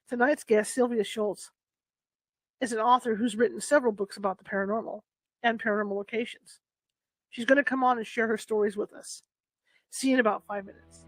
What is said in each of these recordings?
Tonight's guest, Sylvia Shults, is an author who's written several books about the paranormal and paranormal locations. She's going to come on and share her stories with us. See you in about 5 minutes.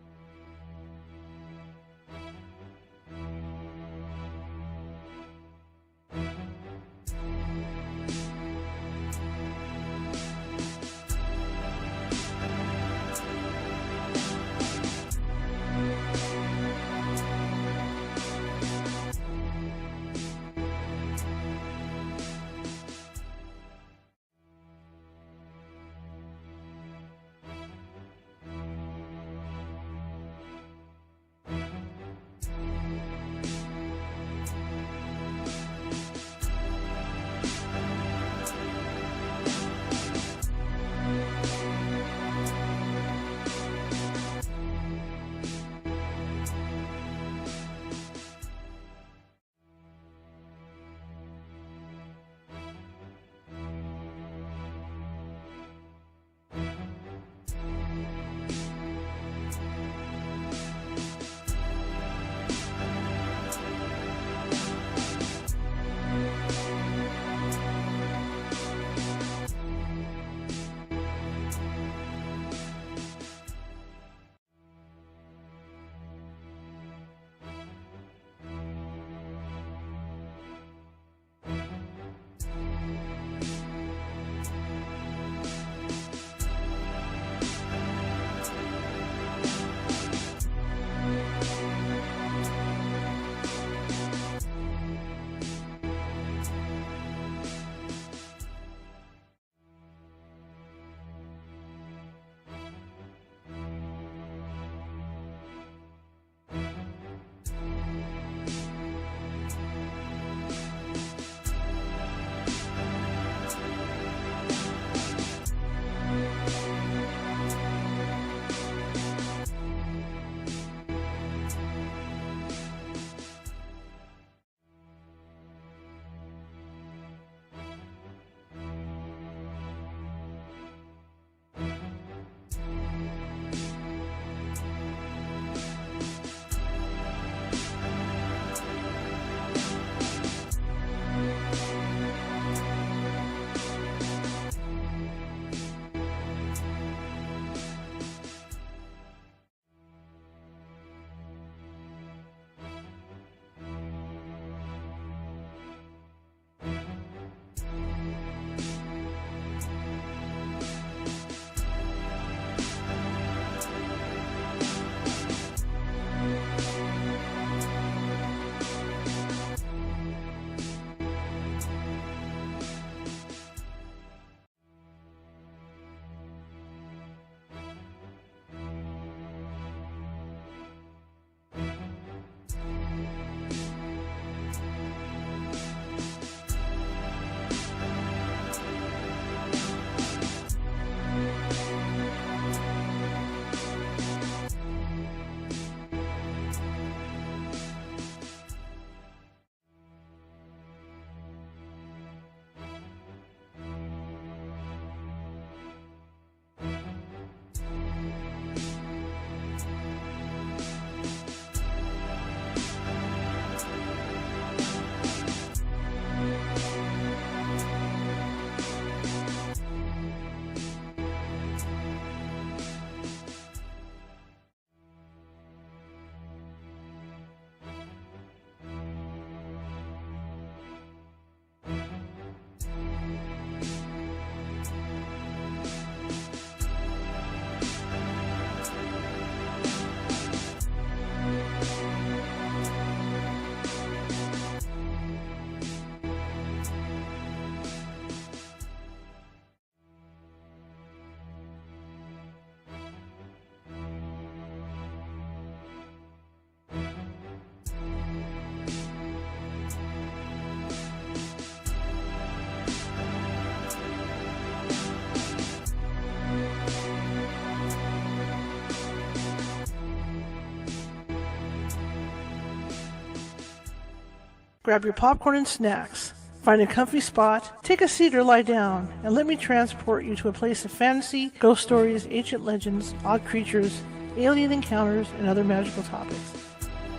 Grab your popcorn and snacks. Find a comfy spot, take a seat or lie down, and let me transport you to a place of fantasy, ghost stories, ancient legends, odd creatures, alien encounters, and other magical topics.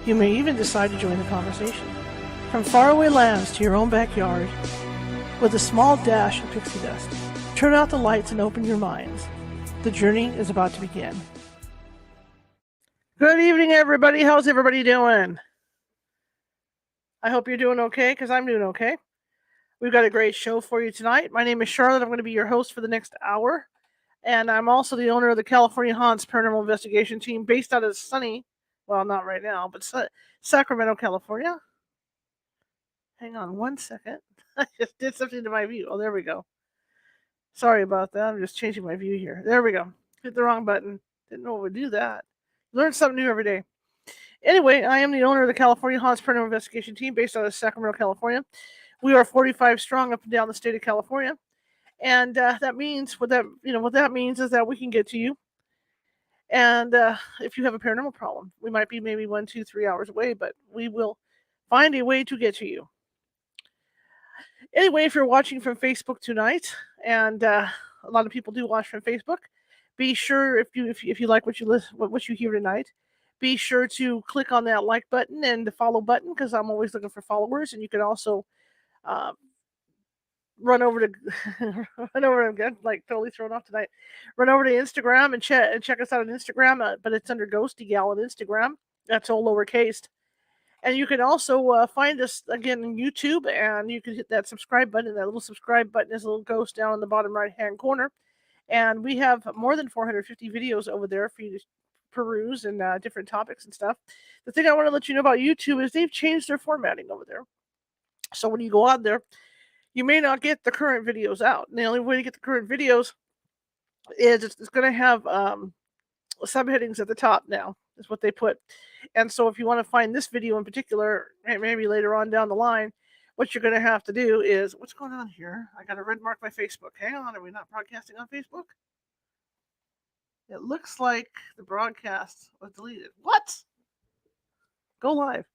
You may even decide to join the conversation. From faraway lands to your own backyard, with a small dash of pixie dust, turn out the lights and open your minds. The journey is about to begin. Good evening, everybody. How's everybody doing? I hope you're doing okay, because I'm doing okay. We've got a great show for you tonight. My name is Charlotte. I'm going to be your host for the next hour. And I'm also the owner of the California Haunts Paranormal Investigation Team based out of sunny, well, not right now, but Sacramento, California. Hang on one second. I just did something to my view. Oh, there we go. Sorry about that. I'm just changing my view here. There we go. Hit the wrong button. Didn't know it would do that. Learn something new every day. Anyway, I am the owner of the California Haunts Paranormal Investigation Team based out of Sacramento, California. We are 45 strong up and down the state of California. And that means what that means is that we can get to you. And if you have a paranormal problem, we might be maybe 1, 2, 3 hours away, but we will find a way to get to you. Anyway, if you're watching from Facebook tonight, and a lot of people do watch from Facebook, be sure if you like what you hear tonight, be sure to click on that like button and the follow button, because I'm always looking for followers. And you can also run over again, like totally thrown off tonight. Run over to Instagram and check us out on Instagram, but it's under Ghosty Gal on Instagram. That's all lowercase. And you can also find us again on YouTube, and you can hit that subscribe button. That little subscribe button is a little ghost down in the bottom right-hand corner. And we have more than 450 videos over there for you to peruse and different topics and stuff. The thing I want to let you know about YouTube is they've changed their formatting over there. So when you go on there, you may not get the current videos out. And the only way to get the current videos is it's going to have subheadings at the top now, is what they put. And so if you want to find this video in particular, maybe later on down the line, what you're going to have to do is, what's going on here? I got to red mark my Facebook. Hang on, are we not broadcasting on Facebook? It looks like the broadcast was deleted. What? Go live.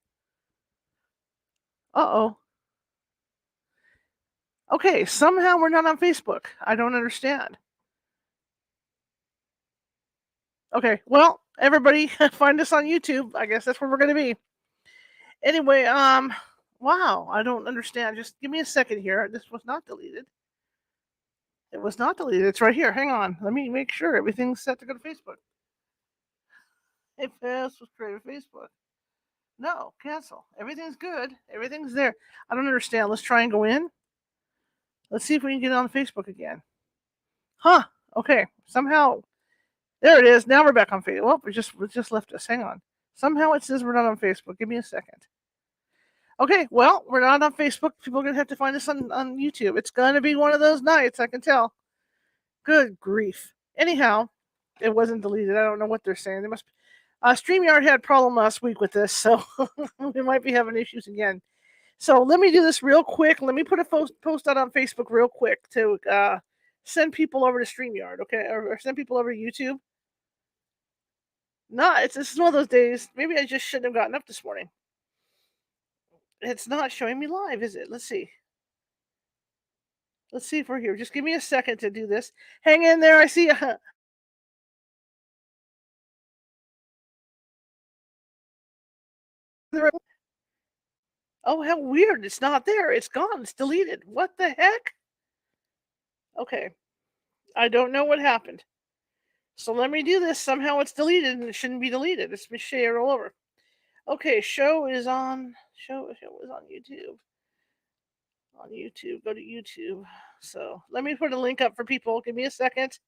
Uh-oh. Okay, somehow we're not on Facebook. I don't understand. Okay, well, everybody find us on YouTube. I guess that's where we're going to be. Anyway, wow, I don't understand. Just give me a second here. This was not deleted. It was not deleted. It's right here. Hang on. Let me make sure everything's set to go to Facebook. If this was created Facebook. No, cancel. Everything's good. Everything's there. I don't understand. Let's try and go in. Let's see if we can get on Facebook again. Huh. Okay. Somehow. There it is. Now we're back on Facebook. Well, it just left us. Hang on. Somehow it says we're not on Facebook. Give me a second. Okay, well, we're not on Facebook. People are going to have to find us on YouTube. It's going to be one of those nights, I can tell. Good grief. Anyhow, it wasn't deleted. I don't know what they're saying. They must be. StreamYard had a problem last week with this, so we might be having issues again. So let me do this real quick. Let me put a post out on Facebook real quick to send people over to StreamYard, okay? Or send people over to YouTube. No, this is one of those days. Maybe I just shouldn't have gotten up this morning. It's not showing me live, is it? Let's see. Let's see if we're here. Just give me a second to do this. Hang in there. I see. Oh, how weird. It's not there. It's gone. It's deleted. What the heck? Okay. I don't know what happened. So let me do this. Somehow it's deleted, and it shouldn't be deleted. It's been shared all over. Okay, show is on YouTube. On YouTube. Go to YouTube. So let me put a link up for people. Give me a second.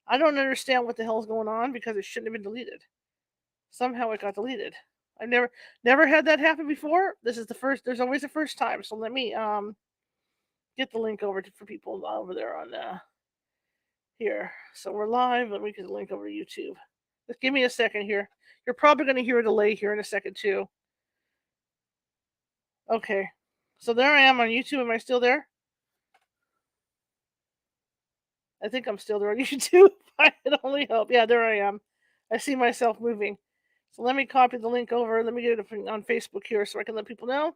I don't understand what the hell's going on, because it shouldn't have been deleted. Somehow it got deleted. I've never had that happen before. This is the first. There's always a first time. So let me get the link over for people over there on here. So we're live. Let me get the link over to YouTube. Just give me a second here. You're probably going to hear a delay here in a second too. Okay. So there I am on YouTube. Am I still there? I think I'm still there on YouTube. I can only hope. Yeah, there I am. I see myself moving. So let me copy the link over. Let me get it on Facebook here so I can let people know.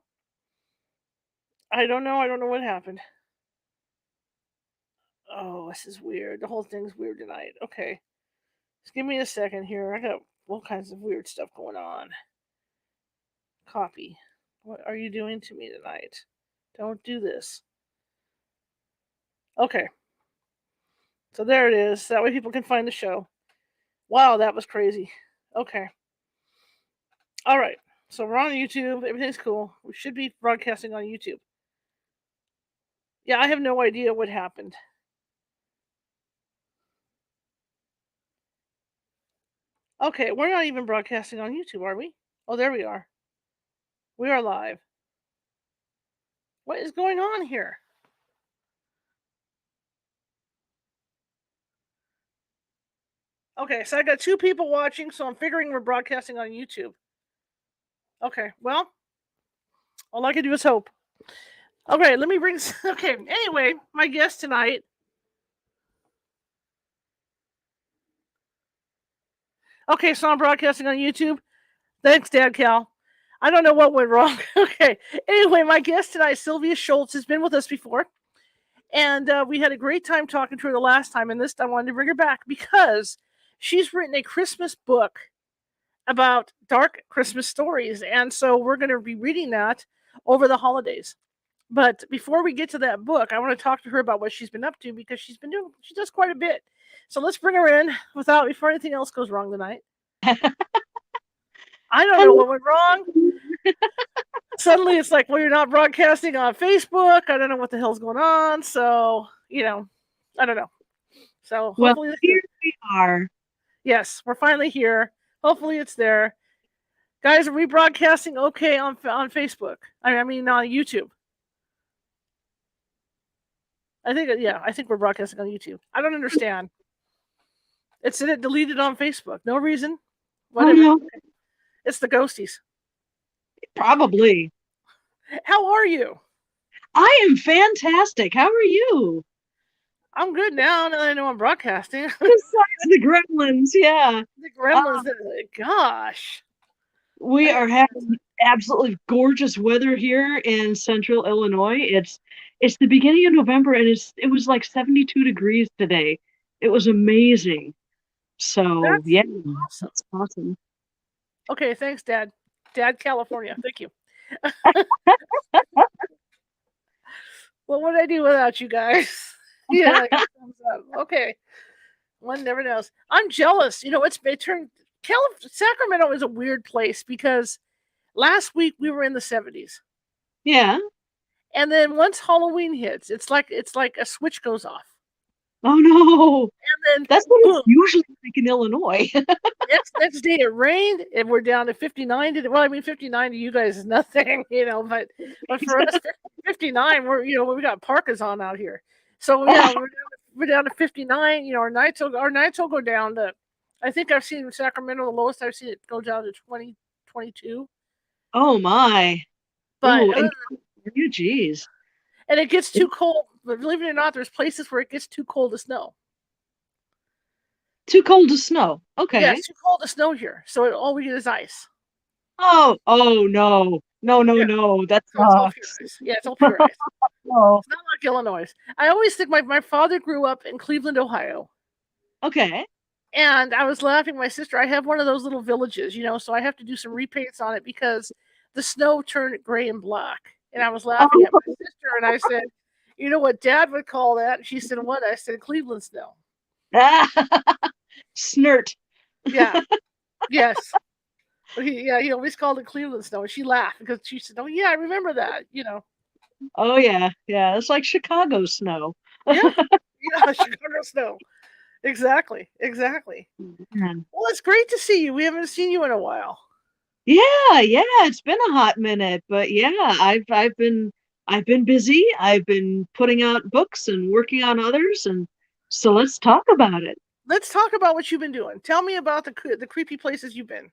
I don't know. I don't know what happened. Oh, this is weird. The whole thing's weird tonight. Okay. Just give me a second here. I got all kinds of weird stuff going on. copy. What are you doing to me tonight? Don't do this. Okay. So there it is. That way people can find the show. Wow, that was crazy. Okay. All right. So we're on YouTube. Everything's cool. We should be broadcasting on YouTube. Yeah, I have no idea what happened. Okay, we're not even broadcasting on YouTube, are we? Oh, there we are. We are live. What is going on here? Okay, so I got 2 people watching, so I'm figuring we're broadcasting on YouTube. Okay, well, all I can do is hope. Okay, let me bring. Okay, anyway, my guest tonight. Okay, so I'm broadcasting on YouTube. Thanks, Dad Cal. I don't know what went wrong. Okay, anyway, my guest tonight, Sylvia Shults, has been with us before. And we had a great time talking to her the last time. And this time I wanted to bring her back because she's written a Christmas book about dark Christmas stories. And so we're going to be reading that over the holidays. But before we get to that book, I want to talk to her about what she's been up to because she does quite a bit. So let's bring her in before anything else goes wrong tonight. I don't know what went wrong. Suddenly it's like, well, you're not broadcasting on Facebook. I don't know what the hell's going on. So, I don't know. So hopefully here we are. Yes, we're finally here. Hopefully it's there. Guys, are we broadcasting okay on Facebook? I mean on YouTube. I think we're broadcasting on YouTube. I don't understand. It said it deleted on Facebook. No reason. Whatever. Oh, no. It's the ghosties. Probably. How are you? I am fantastic. How are you? I'm good now that I know I'm broadcasting. Besides the gremlins, yeah. The gremlins, gosh. We are having absolutely gorgeous weather here in central Illinois. It's the beginning of November and it was like 72 degrees today. It was amazing. So That's yeah, awesome. that's awesome. Okay, thanks, Dad. Dad, California. Thank you. What would I do without you guys? Yeah, thumbs up. Okay. One never knows. I'm jealous. Sacramento is a weird place because last week we were in the 70s. Yeah. And then once Halloween hits, it's like a switch goes off. Oh no. And then that's what it's usually like in Illinois. next day it rained and we're down to 59. 59 to you guys is nothing, but for us 59, we got parkas on out here. So yeah, we're down to 59. Our nights will go down to, I think I've seen in Sacramento, the lowest I've seen it go down to 20, 22. Oh my. But geez. And it gets too cold. Believe it or not, there's places where it gets too cold to snow. Too cold to snow. Okay. Yeah, it's too cold to snow here. So all we get is ice. Oh no. No. That's it's all pure ice. Oh. It's not like Illinois. I always think my father grew up in Cleveland, Ohio. Okay. And I was laughing. My sister, I have one of those little villages, so I have to do some repaints on it because the snow turned gray and black. And I was laughing at my sister, and I said, "You know what Dad would call that?" And she said, "What?" I said, "Cleveland snow." Snert. Yeah. Yes. He always called it Cleveland snow, and she laughed because she said, "Oh yeah, I remember that." Oh yeah. It's like Chicago snow. Yeah, Chicago snow. Exactly. Man. Well, it's great to see you. We haven't seen you in a while. Yeah, it's been a hot minute, but yeah, I've been busy. I've been putting out books and working on others, and so let's talk about it. Let's talk about what you've been doing. Tell me about the creepy places you've been.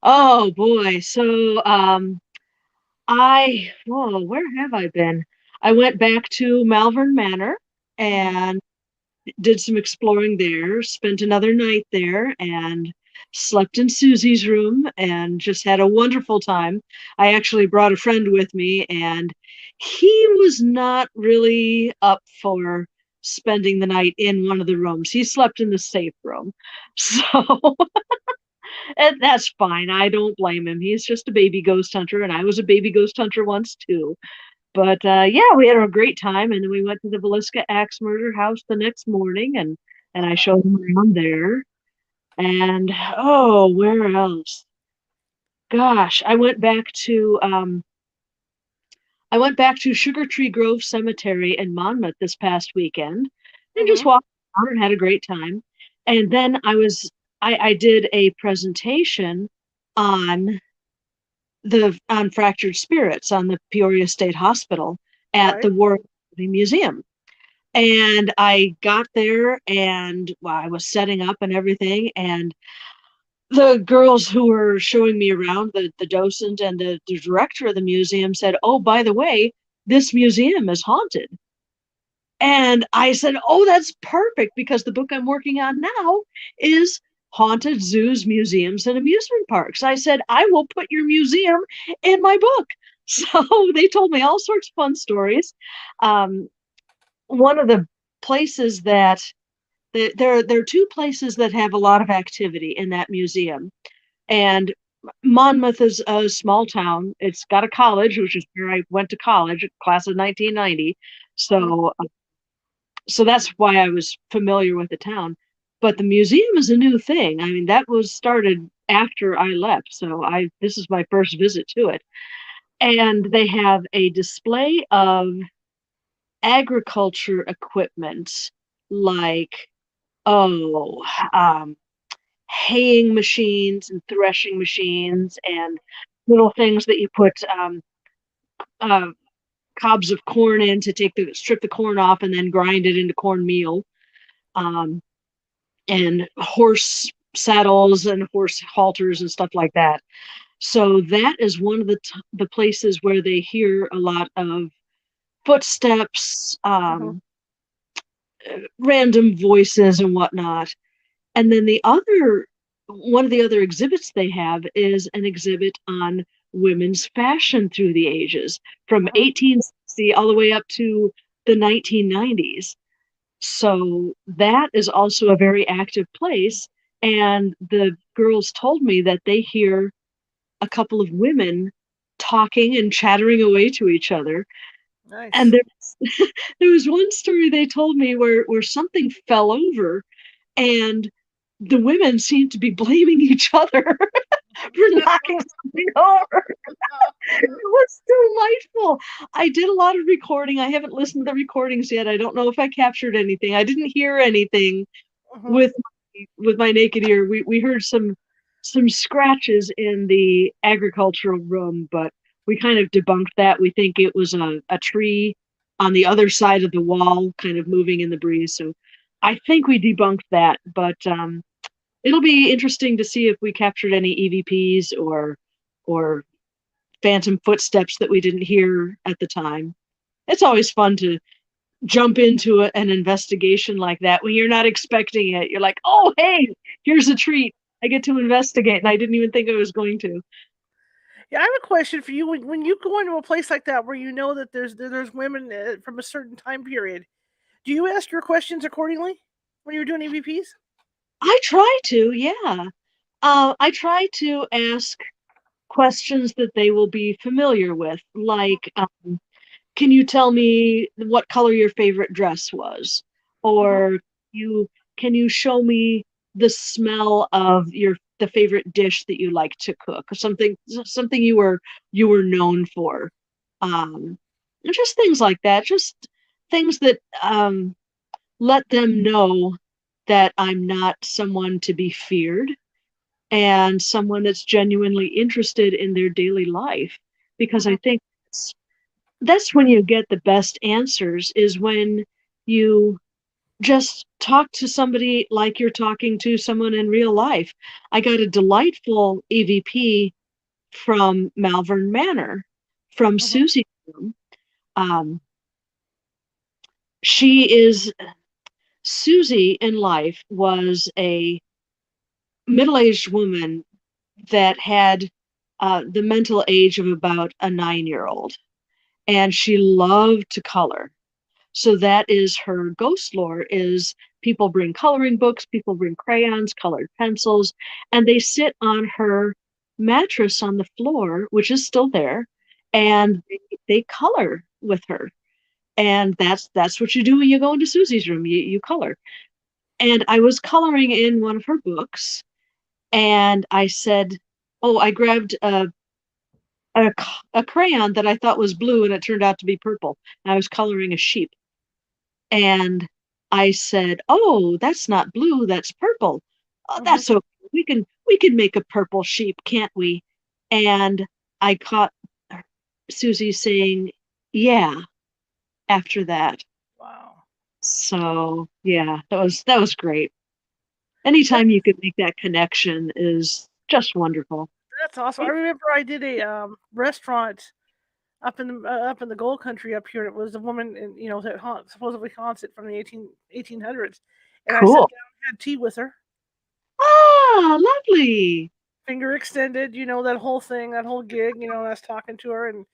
Oh boy, so where have I been? I went back to Malvern Manor and did some exploring there, spent another night there, and slept in Susie's room and just had a wonderful time. I actually brought a friend with me, and he was not really up for spending the night in one of the rooms. He slept in the safe room. So And that's fine. I don't blame him. He's just a baby ghost hunter, and I was a baby ghost hunter once too. But yeah, we had a great time, and then we went to the Villisca Axe Murder House the next morning, and I showed him around there. And oh, where else? Gosh, I went back to Sugar Tree Grove Cemetery in Monmouth this past weekend and just Mm-hmm. walked around and had a great time. And then I did a presentation on on fractured spirits on the Peoria State Hospital at Right. the War Museum. And I got there and well, I was setting up and everything, and the girls who were showing me around, the docent and the director of the museum said, "Oh, by the way, this museum is haunted." And I said, "Oh, that's perfect because the book I'm working on now is haunted zoos, museums, and amusement parks." I said, "I will put your museum in my book." So they told me all sorts of fun stories. Um, One of the places that there are two places that have a lot of activity in that museum. And Monmouth is a small town. It's got a college, which is where I went to college, class of 1990. Mm-hmm. So that's why I was familiar with the town. But the museum is a new thing. I mean, that was started after I left. So I this is my first visit to it. And they have a display of agriculture equipment like oh um haying machines and threshing machines and little things that you put uh, cobs of corn in to strip the corn off and then grind it into cornmeal, um, and horse saddles and horse halters and stuff like that. So that is one of the places where they hear a lot of footsteps, Mm-hmm. random voices and whatnot. And then the other one of the other exhibits they have is an exhibit on women's fashion through the ages from Mm-hmm. 1860 all the way up to the 1990s. So that is also a very active place. And the girls told me that they hear a couple of women talking and chattering away to each other. And Nice. there was one story they told me where something fell over and the women seemed to be blaming each other for knocking something over. It was delightful. I did a lot of recording. I haven't listened to the recordings yet. I don't know if I captured anything. I didn't hear anything Mm-hmm. with my naked ear. We heard some scratches in the agricultural room, but we kind of debunked that. We think it was a tree on the other side of the wall kind of moving in the breeze. So I think we debunked that, but it'll be interesting to see if we captured any EVPs or phantom footsteps that we didn't hear at the time. It's always fun to jump into an investigation like that when you're not expecting it. You're like, oh, hey, here's a treat. I get to investigate, and I didn't even think I was going to. Yeah, I have a question for you. When you go into a place like that where you know that there's women from a certain time period, do you ask your questions accordingly when you're doing EVPs? I try to, yeah. I try to ask questions that they will be familiar with, like, can you tell me what color your favorite dress was? Mm-hmm. Or you can you show me the smell of the favorite dish that you like to cook, or something you were known for. Um, just things like that. Just things that let them know that I'm not someone to be feared and someone that's genuinely interested in their daily life. Because Mm-hmm. I think that's when you get the best answers is when you just talk to somebody like you're talking to someone in real life. I got a delightful EVP from Malvern Manor from Mm-hmm. Susie. Um, she is Susie in life was a middle-aged woman that had the mental age of about a 9-year-old, and she loved to color. So that is her ghost lore, is people bring coloring books, people bring crayons, colored pencils, and they sit on her mattress on the floor, which is still there, and they color with her. And that's what you do when you go into Susie's room. You color. And I was coloring in one of her books, and I said, "Oh, I grabbed a crayon that I thought was blue, and it turned out to be purple. And I was coloring a sheep." And I said, "Oh, that's not blue, that's purple. Oh, Hmm. that's okay. We can make a purple sheep, can't we?" And I caught Susie saying, "Yeah," after that. Wow. So yeah, that was great. That, Anytime you can make that connection is just wonderful. that's awesome. I remember I did a restaurant up in the gold country up here. It was a woman, and that supposedly haunts it from the 1800s. And I sat Cool. down and had tea with her, Ah, lovely. finger extended. That whole thing, that whole gig. I was talking to her, and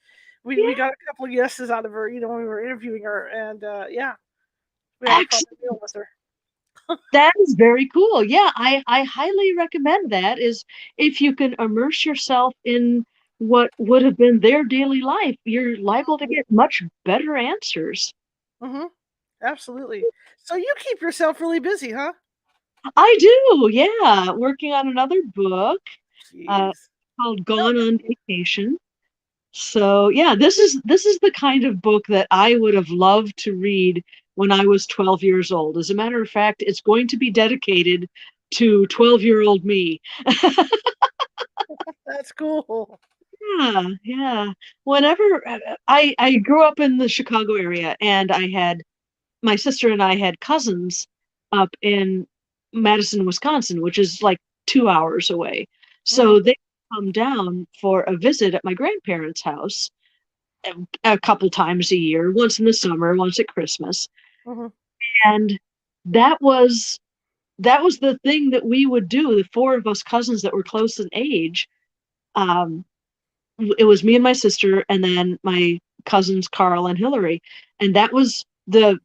we Yeah, got a couple of yeses out of her. When we were interviewing her, and yeah, we had a proper excellent. meal with her. That is very cool. Yeah, I highly recommend that, is if you can immerse yourself in what would have been their daily life, you're liable to get much better answers. Hmm. Absolutely. So you keep yourself really busy, huh? I do, yeah. Working on another book uh, Jeez. called Tell Gone me. on Vacation. So yeah, this is the kind of book that I would have loved to read when I was 12 years old. As a matter of fact, it's going to be dedicated to 12-year-old me. That's cool. Yeah, yeah. Whenever I grew up in the Chicago area, and I had my sister and I had cousins up in Madison, Wisconsin, which is like 2 hours away. Hmm. So they come down for a visit at my grandparents' house a couple times a year, once in the summer, once at Christmas. Hmm. And that was that was the thing that we would do, the four of us cousins that were close in age. Um, it was me and my sister, and then my cousins Carl and Hillary, and that was the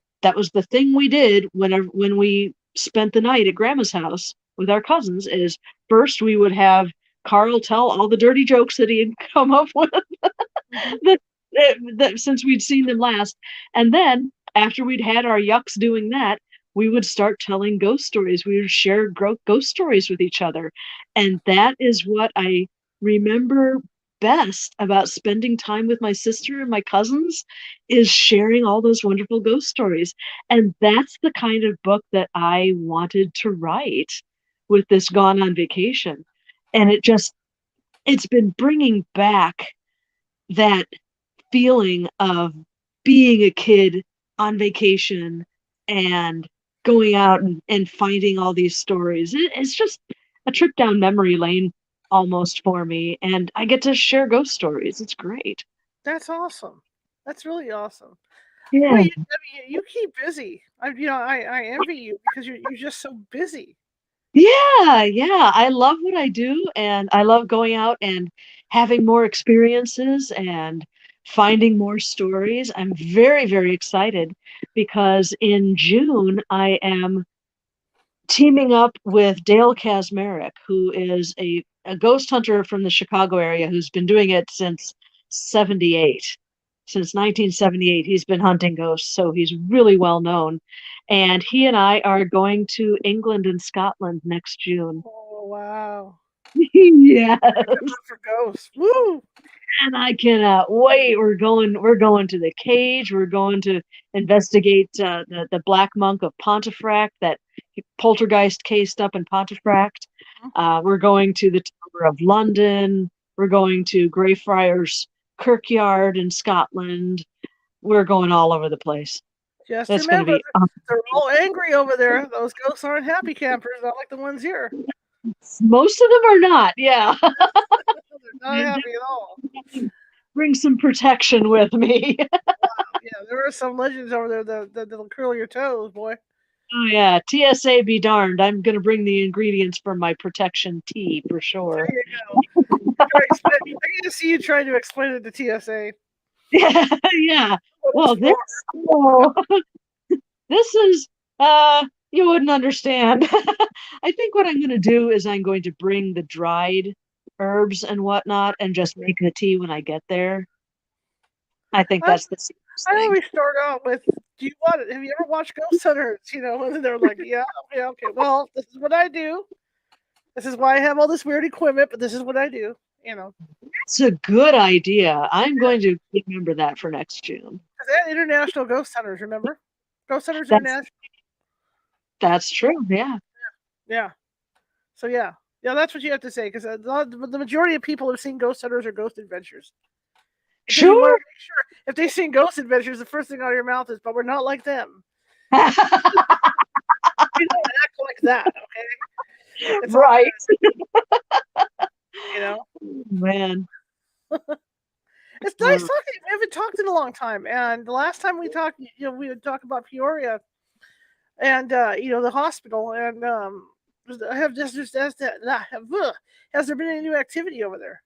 thing we did when we spent the night at Grandma's house with our cousins. Is first we would have Carl tell all the dirty jokes that he had come up with, Hmm. that, that since we'd seen them last, and then after we'd had our yucks doing that, we would start telling ghost stories. We would share ghost stories with each other, and that is what I remember best about spending time with my sister and my cousins, is sharing all those wonderful ghost stories. And that's the kind of book that I wanted to write with this Gone on Vacation. And it's been bringing back that feeling of being a kid on vacation and going out and finding all these stories. It's just a trip down memory lane almost for me. And I get to share ghost stories. It's great. That's awesome. That's really awesome. Boy, Yeah. you keep busy. I envy you because you're just so busy. Yeah, yeah. I love what I do, and I love going out and having more experiences and finding more stories. I'm very, very excited because in June I am teaming up with Dale Kazmarek, who is a ghost hunter from the Chicago area who's been doing it since 78. Since 1978, he's been hunting ghosts, so he's really well known. And he and I are going to England and Scotland next June. Oh wow. Yes, Hunt for ghosts. Woo! and I cannot wait. We're going to the cage. We're going to investigate the Black Monk of Pontefract, that poltergeist cased up in Pontefract. We're going to the Tower of London. We're going to Greyfriars Kirkyard in Scotland. We're going all over the place. Just It's going to remember, be they're all angry over there. Those ghosts aren't happy campers, not like the ones here. most of them are not. Yeah, They're not happy at all. bring some protection with me. Yeah, there are some legends over there that'll curl your toes, boy. Oh yeah, TSA be darned. I'm gonna bring the ingredients for my protection tea for There sure. you go. I get to see you trying to explain it to TSA. Yeah, yeah. what it's Well, for. oh, this is you wouldn't understand. I think what I'm going to do is I'm going to bring the dried herbs and whatnot and just make the tea when I get there. I think I, that's the safest I thing. always start out with, "Do you want it? Have you ever watched Ghost Hunters?" You know, and they're like, "Yeah, okay, okay. Well, this is what I do. This is why I have all this weird equipment, but this is what I do." You know, It's a good idea. I'm going to remember that for next June. 'cause they had International Ghost Hunters. Remember, Ghost Hunters That's International? that's true. Yeah. Yeah. So yeah, yeah, that's what you have to say because the majority of people have seen Ghost Hunters or Ghost Adventures. But then you want Sure. to make sure if they've seen Ghost Adventures, the first thing out of your mouth is, "But we're not like them. We don't act like that." Okay, it's all Right. you know. Man. It's nice Uh, talking. We haven't talked in a long time, and the last time we talked, we would talk about Peoria and the hospital, and I have just as that has there been any new activity over there?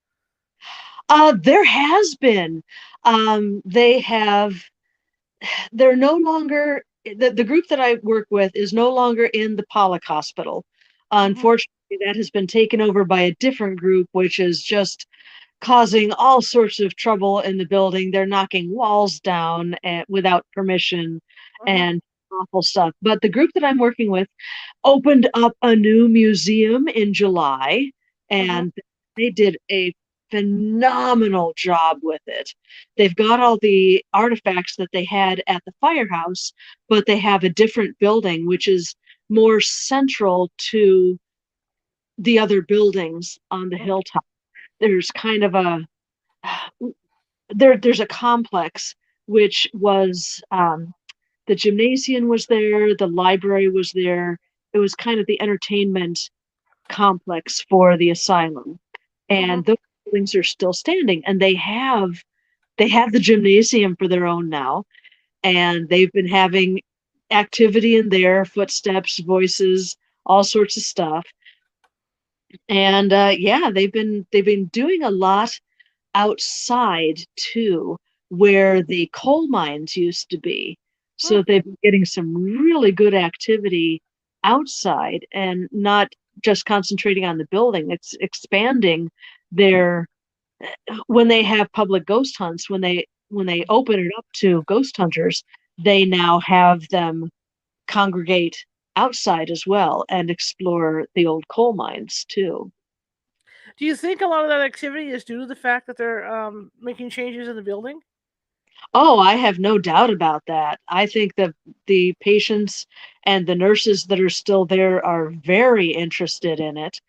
there has been. They have they're no longer the group that I work with is no longer in the Pollock Hospital. Hmm. Unfortunately, that has been taken over by a different group, which is just causing all sorts of trouble in the building. They're knocking walls down without permission Hmm. and awful stuff. But the group that I'm working with opened up a new museum in July, Hmm. and they did a phenomenal job with it. They've got all the artifacts that they had at the firehouse, but they have a different building which is more central to the other buildings on the hilltop. There's kind of a there's a complex which was the gymnasium was there, the library was there. It was kind of the entertainment complex for the asylum, Hmm. and those buildings are still standing. And they have the gymnasium for their own now, and they've been having activity in there, footsteps, voices, all sorts of stuff. And yeah, they've been doing a lot outside too, where the coal mines used to be. So they've been getting some really good activity outside and not just concentrating on the building. It's expanding their when they have public ghost hunts, when they open it up to ghost hunters, they now have them congregate outside as well and explore the old coal mines too. Do you think a lot of that activity is due to the fact that they're making changes in the building? Oh, I have no doubt about that. I think that the patients and the nurses that are still there are very interested in it.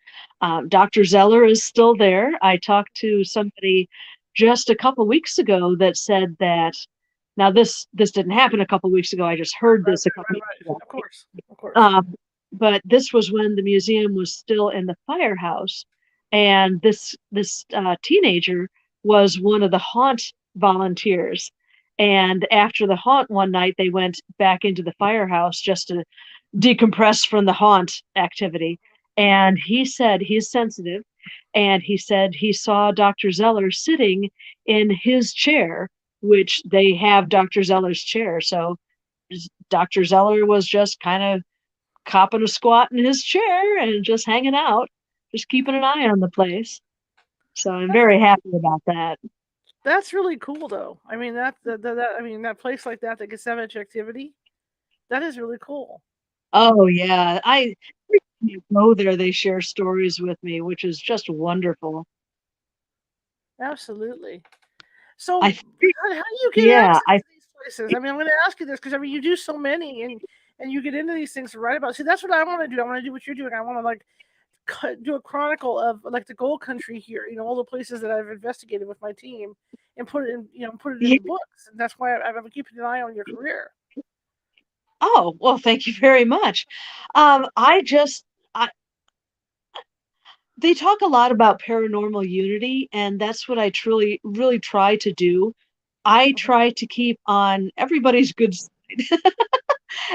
Dr. Zeller is still there. I talked to somebody just a couple weeks ago that said that now this didn't happen a couple weeks ago. I just heard Right, this a right, couple right, weeks right. ago. Of course, of course. But this was when the museum was still in the firehouse, and this teenager was one of the haunt volunteers. And after the haunt one night, they went back into the firehouse just to decompress from the haunt activity. And he said he's sensitive, and he said he saw Dr. Zeller sitting in his chair, which they have Dr. Zeller's chair. So Dr. Zeller was just kind of copping a squat in his chair and just hanging out, just keeping an eye on the place. So I'm very happy about that. That's really cool, though. I mean, I mean, that place like that that gets that much activity, that is really cool. Oh yeah, I every time I go there. They share stories with me, which is just wonderful. Absolutely. So, I think, how do you get yeah, access to these places? I mean, I'm going to ask you this because I mean, you do so many, and you get into these things to write about. See, that's what I want to do. I want to do what you're doing. I want to like do a chronicle of like the gold country here. You know, all the places that I've investigated with my team, and put it in. Put it yeah. into books. And that's why I'm keeping an eye on your career. Oh well, thank you very much. I just I, they talk a lot about paranormal unity, and that's what I truly really try to do. I Mhm. try to keep on everybody's good side,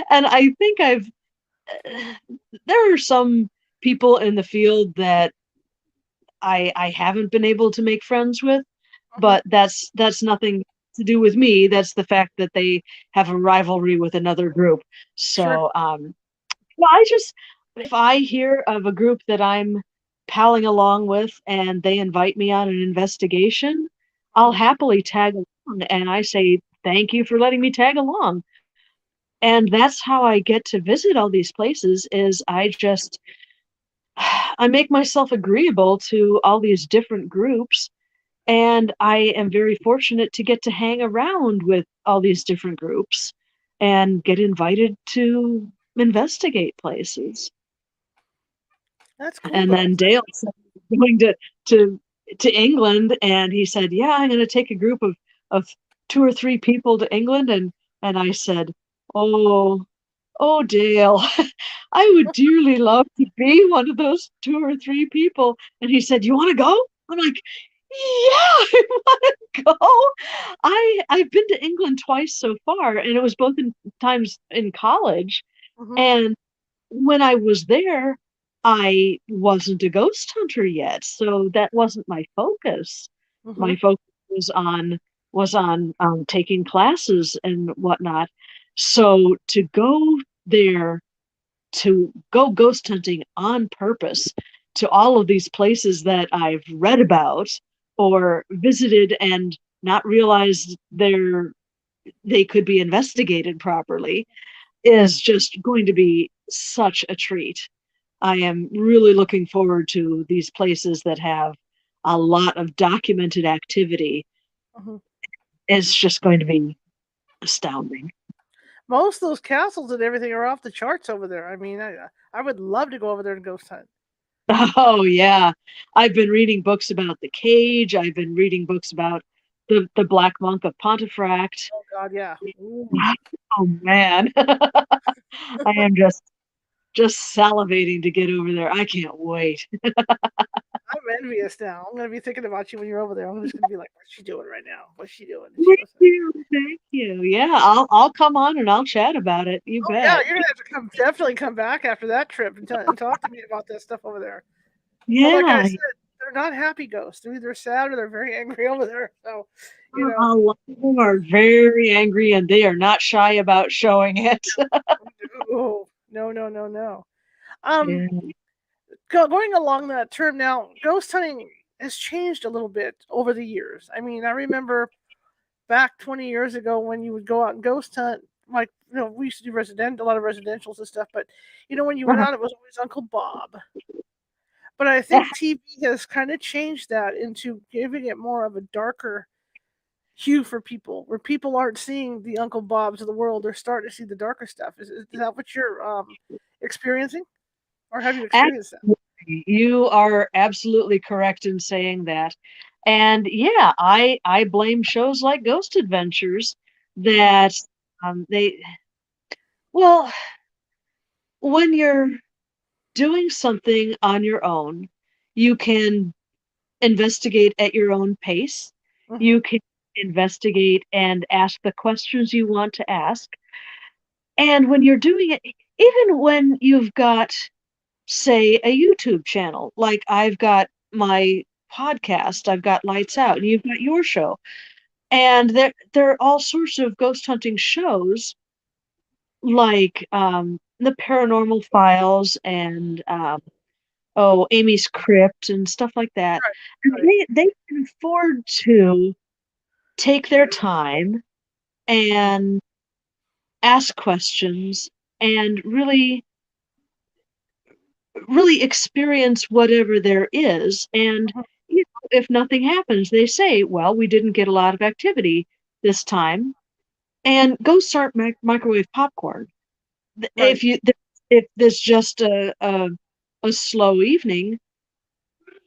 and I think there are some people in the field that I haven't been able to make friends with, Mhm. but that's nothing to do with me. That's the fact that they have a rivalry with another group. Sure. So, well, I just, if I hear of a group that I'm palling along with and they invite me on an investigation, I'll Mhm. happily tag along and I say, thank you for letting me tag along. And that's how I get to visit all these places is I make myself agreeable to all these different groups, and I am very fortunate to get to hang around with all these different groups and get invited to investigate places. That's cool And though. then Dale said he was going to to England, and he said, "Yeah, I'm going to take a group of 2 or 3 people to England." And I said, "Oh, oh, Dale, I would dearly love to be one of those 2 or 3 people." And he said, "You want to go?" I'm like, "Yeah, I want to go." I've been to England twice so far, and it was both in times in college. Hmm. And when I was there, I wasn't a ghost hunter yet, so that wasn't my focus. Hmm. My focus was on taking classes and whatnot. So to go there, to go ghost hunting on purpose to all of these places that I've read about or visited and not realized they could be investigated properly is just going to be such a treat. I am really looking forward to these places that have a lot of documented activity. Hmm. It's just going to be astounding. Most of those castles and everything are off the charts over there. I mean, I would love to go over there and ghost hunt. Oh yeah. I've been reading books about the cage. I've been reading books about the Black Monk of Pontefract. Oh God, yeah. Ooh. Oh man. I am just salivating to get over there. I can't wait. I'm envious now. I'm gonna be thinking about you when you're over there. I'm just gonna be like, what's she doing right now? What's she doing? And she Thank goes, you. Thank you. Yeah, I'll come on and I'll chat about it. You oh yeah, bet. you're gonna have to definitely come back after that trip and talk to me about that stuff over there. But like I Yeah. said, they're not happy ghosts. They're either sad or they're very angry over there. So, you know, A lot of them are very angry and they are not shy about showing it. oh no, no, no, no. Um, Yeah. going along that term now, ghost hunting has changed a little bit over the years. I mean, I remember back 20 years ago when you would go out and ghost hunt, like, we used to do a lot of residentials and stuff, but when you went Uh-huh. out, it was always Uncle Bob. But I think TV has kind of changed that into giving it more of a darker hue for people, where people aren't seeing the Uncle Bobs of the world; they're starting to see the darker stuff. Is that what you're experiencing, or have you experienced that? Absolutely. You are absolutely correct in saying that. And yeah, I blame shows like Ghost Adventures Hmm. that they well, when you're doing something on your own, you can investigate at your own pace. Hmm. You can investigate and ask the questions you want to ask. And when you're doing it, even when you've got, say, a YouTube channel, like I've got my podcast, I've got Lights Out, and you've got your show. And there are all sorts of ghost hunting shows like the Paranormal Files and Amy's Crypt and stuff like that. Right, And right, they can afford to take their time and ask questions and really experience whatever there is. And mhm, if nothing happens, they say, well, we didn't get a lot of activity this time. And ghosts aren't microwave popcorn. right. If there's just a slow evening,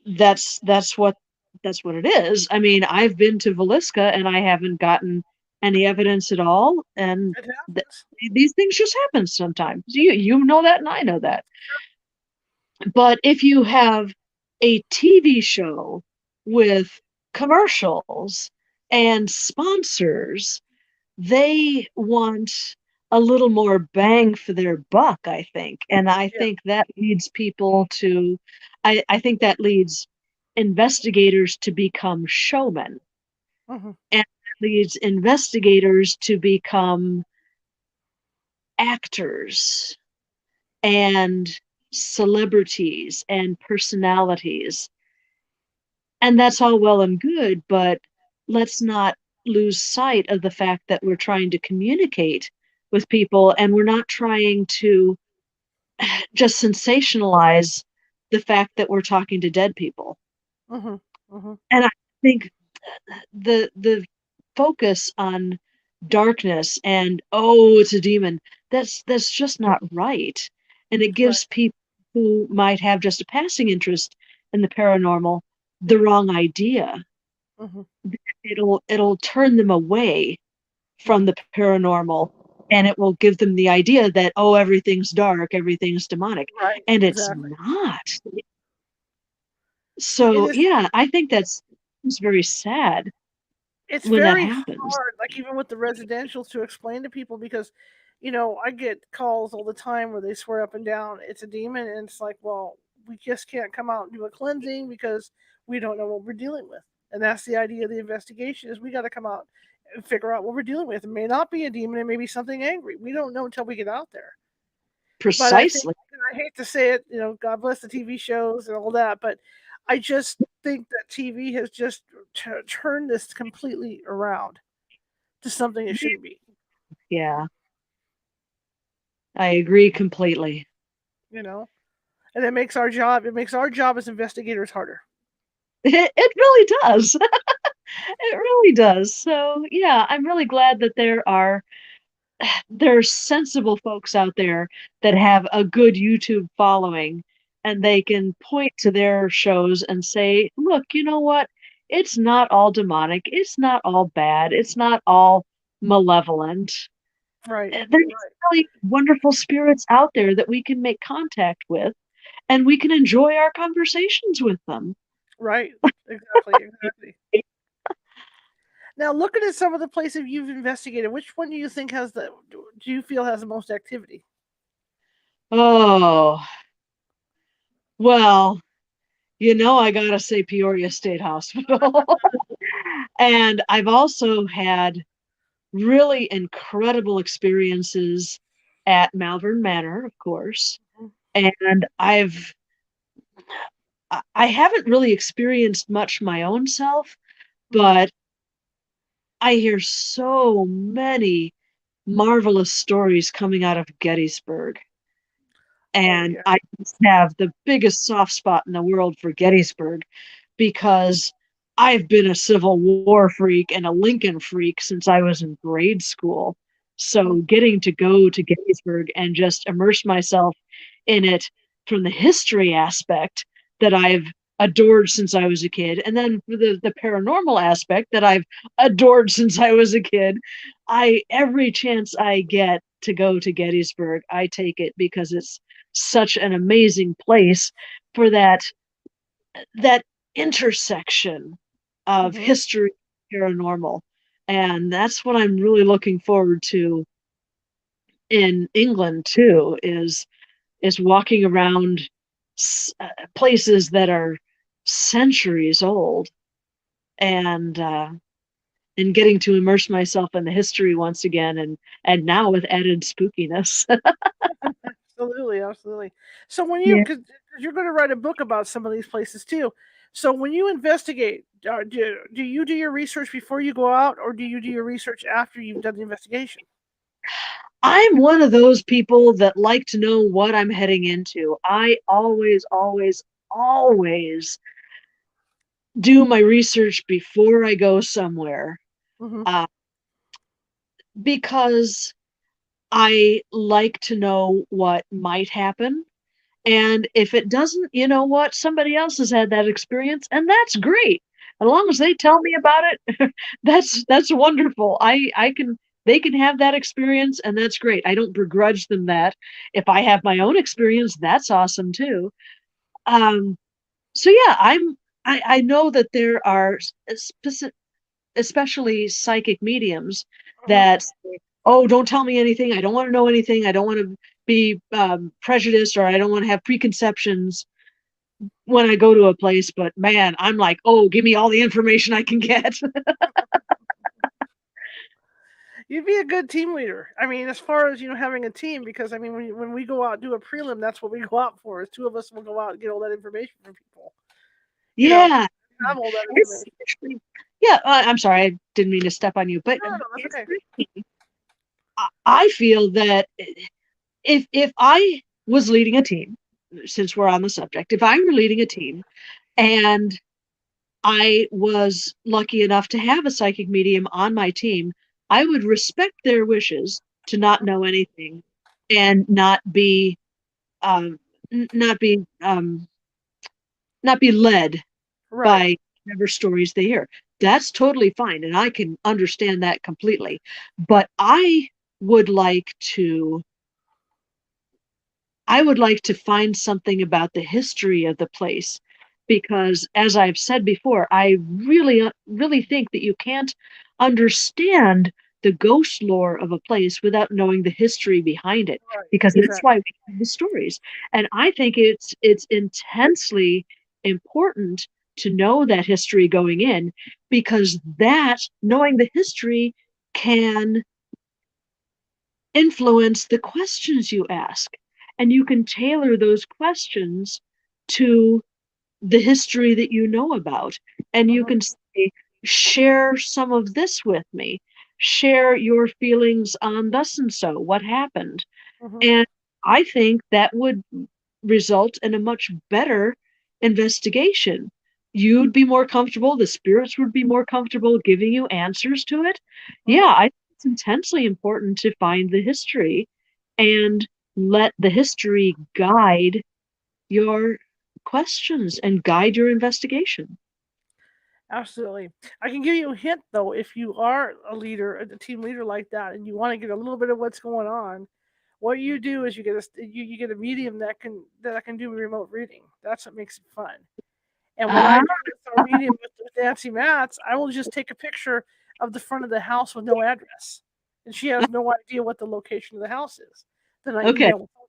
that's what it is. I mean, I've been to Velisca and I haven't gotten any evidence at all, and It th- happens. these things just happen sometimes. You know that, and I know that. But if you have a TV show with commercials and sponsors, they want a little more bang for their buck, I think. And I Yeah. think that leads people to, I think that leads investigators to become showmen. Hmm. And leads investigators to become actors and celebrities and personalities. And that's all well and good, but let's not lose sight of the fact that we're trying to communicate with people, and we're not trying to just sensationalize the fact that we're talking to dead people. Mm-hmm. Mm-hmm. And I think the focus on darkness and, oh, it's a demon, that's just not right. And it Right. gives people who might have just a passing interest in the paranormal the wrong idea. Mm-hmm. It'll turn them away from Mm-hmm. the paranormal, and it will give them the idea that, oh, everything's dark, everything's demonic, Right. and it's Exactly. not. It So is. yeah, I think that's it's very sad It's when that very happens. hard, like even with the residentials, to explain to people because, I get calls all the time where they swear up and down it's a demon, and it's like, well, we just can't come out and do a cleansing because we don't know what we're dealing with, and that's the idea of the investigation is we got to come out and figure out what we're dealing with. It may not be a demon, it may be something angry. We don't know until we get out there. But I think, Precisely. and I hate to say it, God bless the TV shows and all that, but I just think that TV has just turned this completely around to something it shouldn't be. Yeah, I agree completely. You know, and it makes our job as investigators harder. It really does. It really does. So yeah, I'm really glad that there's sensible folks out there that have a good YouTube following, and they can point to their shows and say, look, you know what? It's not all demonic. It's not all bad. It's not all malevolent. Right, There's right, really wonderful spirits out there that we can make contact with, and we can enjoy our conversations with them. right. Exactly, exactly. Now, looking at some of the places you've investigated, which one do you feel has the most activity? Oh, well, I gotta say Peoria State Hospital. And I've also had really incredible experiences at Malvern Manor, of course. And I haven't really experienced much my own self, Mm-hmm. but I hear so many marvelous stories coming out of Gettysburg. Oh And yeah. I just have the biggest soft spot in the world for Gettysburg because I've been a Civil War freak and a Lincoln freak since I was in grade school. Mm-hmm. So getting to go to Gettysburg and just immerse myself in it from the history aspect that I've adored since I was a kid, and then for the paranormal aspect that I've adored since I was a kid, I every chance I get to go to Gettysburg, I take it because it's such an amazing place for that intersection of Mm-hmm. history and paranormal. And that's what I'm really looking forward to in England too, is walking around places that are centuries old, and getting to immerse myself in the history once again, and now with added spookiness. Absolutely, absolutely. So when you, Yeah. because you're going to write a book about some of these places too. So when you investigate, do you do your research before you go out, or do you do your research after you've done the investigation? I'm one of those people that like to know what I'm heading into. I always, always, always do my research before I go somewhere, Mm-hmm. uh, because I like to know what might happen. And if it doesn't, you know what? Somebody else has had that experience, and that's great. As long as they tell me about it, that's wonderful. I can they can have that experience, and that's great. I don't begrudge them that. If I have my own experience, that's awesome too. Um, so yeah, I know that there are specific, especially psychic mediums Mm-hmm. that say, oh, don't tell me anything. I don't want to know anything. I don't want to be prejudiced, or I don't want to have preconceptions when I go to a place. But man, I'm like, oh, give me all the information I can get. You'd be a good team leader. I mean, as far as having a team, because I mean, when we go out and do a prelim, that's what we go out for. Is two of us will go out and get all that information from people. Yeah. Have all that It's information. actually, yeah, I'm sorry, I didn't mean to step on you, but No, that's okay. I feel that if I was leading a team, since we're on the subject, if I were leading a team and I was lucky enough to have a psychic medium on my team, I would respect their wishes to not know anything and um, not be not be led Right. by whatever stories they hear. That's totally fine, and I can understand that completely. But would like to I would like to find something about the history of the place because, as I've said before, I really think that you can't understand the ghost lore of a place without knowing the history behind it, Right. because that's Exactly. why we have the stories. And I think it's intensely important to know that history going in, because that knowing the history can influence the questions you ask. And you can tailor those questions to the history that you know about. And you Mhm. can say, share some of this with me. Share your feelings on thus and so, what happened. Mhm. And I think that would result in a much better investigation. You'd be more comfortable, the spirits would be more comfortable giving you answers to it. Mhm. Yeah, I think it's intensely important to find the history and let the history guide your questions and guide your investigation. Absolutely. I can give you a hint though. If you are a leader, a team leader like that, and you want to get a little bit of what's going on, what you do is you get a medium that can do remote reading. That's what makes it fun. And what I Ah, do with our medium with Nancy Matz, I will just take a picture of the front of the house with no address, and she has no idea what the location of the house is. Then I okay. email the photo.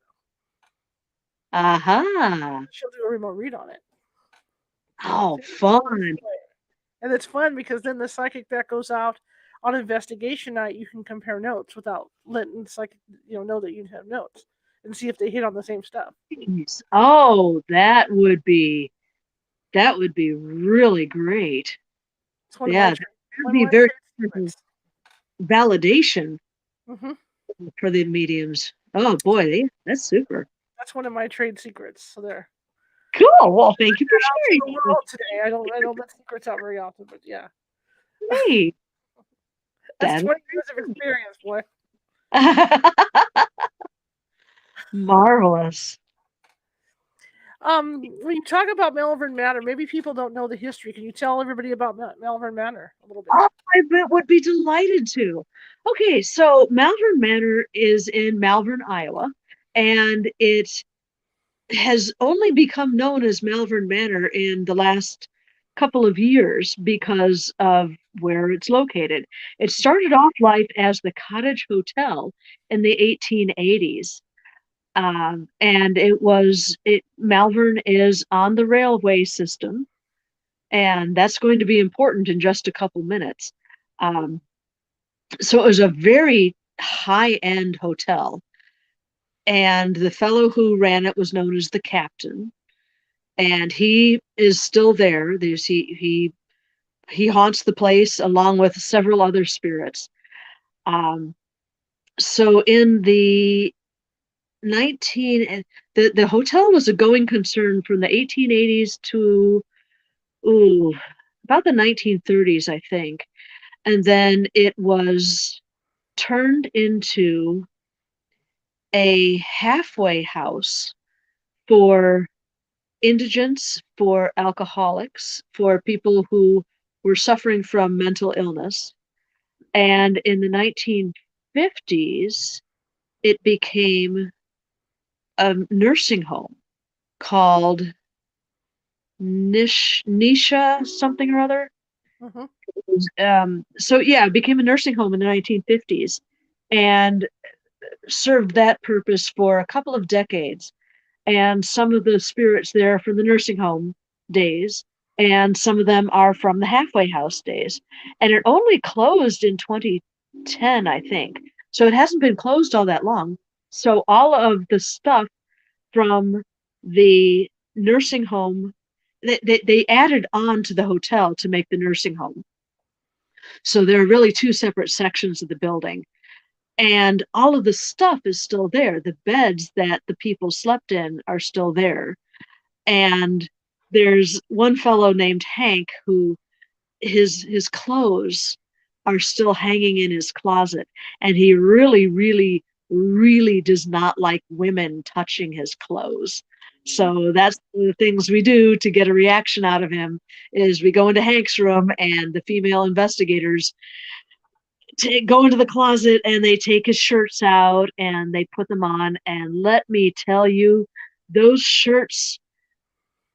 Aha. She'll do a remote read on it. Oh, So it's a fun fun. way. And it's fun because then the psychic that goes out on investigation night, you can compare notes without letting the psychic know that you have notes and see if they hit on the same stuff. Jeez. Oh, that would be really great. It's one of my Yeah, trade that'd one of be my very trade good secrets. validation Hmm. for the mediums. Oh boy, that's super. That's one of my trade secrets. So there. Cool. Well, thank you for Out to the sharing. world today. I don't let secrets out very often, but yeah, Great. that's That 20 years of experience, boy. marvelous. When you talk about Malvern Manor, maybe people don't know the history. Can you tell everybody about Malvern Manor a little bit? Oh, would be delighted to. Okay, so Malvern Manor is in Malvern, Iowa, and it has only become known as Malvern Manor in the last couple of years because of where it's located. It started off life as the Cottage Hotel in the 1880s. And Malvern is on the railway system, and that's going to be important in just a couple minutes. Um, so it was a very high-end hotel, and the fellow who ran it was known as the captain, and he is still there. He haunts the place along with several other spirits. Um, so in the 19 the hotel was a going concern from the 1880s to ooh about the 1930s, I think, and then it was turned into a halfway house for indigents, for alcoholics, for people who were suffering from mental illness. And in the 1950s, it became a nursing home called Nisha something or other. Hmm. So yeah, it became a nursing home in the 1950s and served that purpose for a couple of decades. And some of the spirits there are from the nursing home days, and some of them are from the halfway house days. And it only closed in 2020, 10, I think. So it hasn't been closed all that long. So all of the stuff from the nursing home, they added on to the hotel to make the nursing home. So there are really two separate sections of the building. And all of the stuff is still there. The beds that the people slept in are still there. And there's one fellow named Hank who his clothes are still hanging in his closet, and he really does not like women touching his clothes. So that's one of the things we do to get a reaction out of him is we go into Hank's room and the female investigators go into the closet and they take his shirts out and they put them on, and let me tell you, those shirts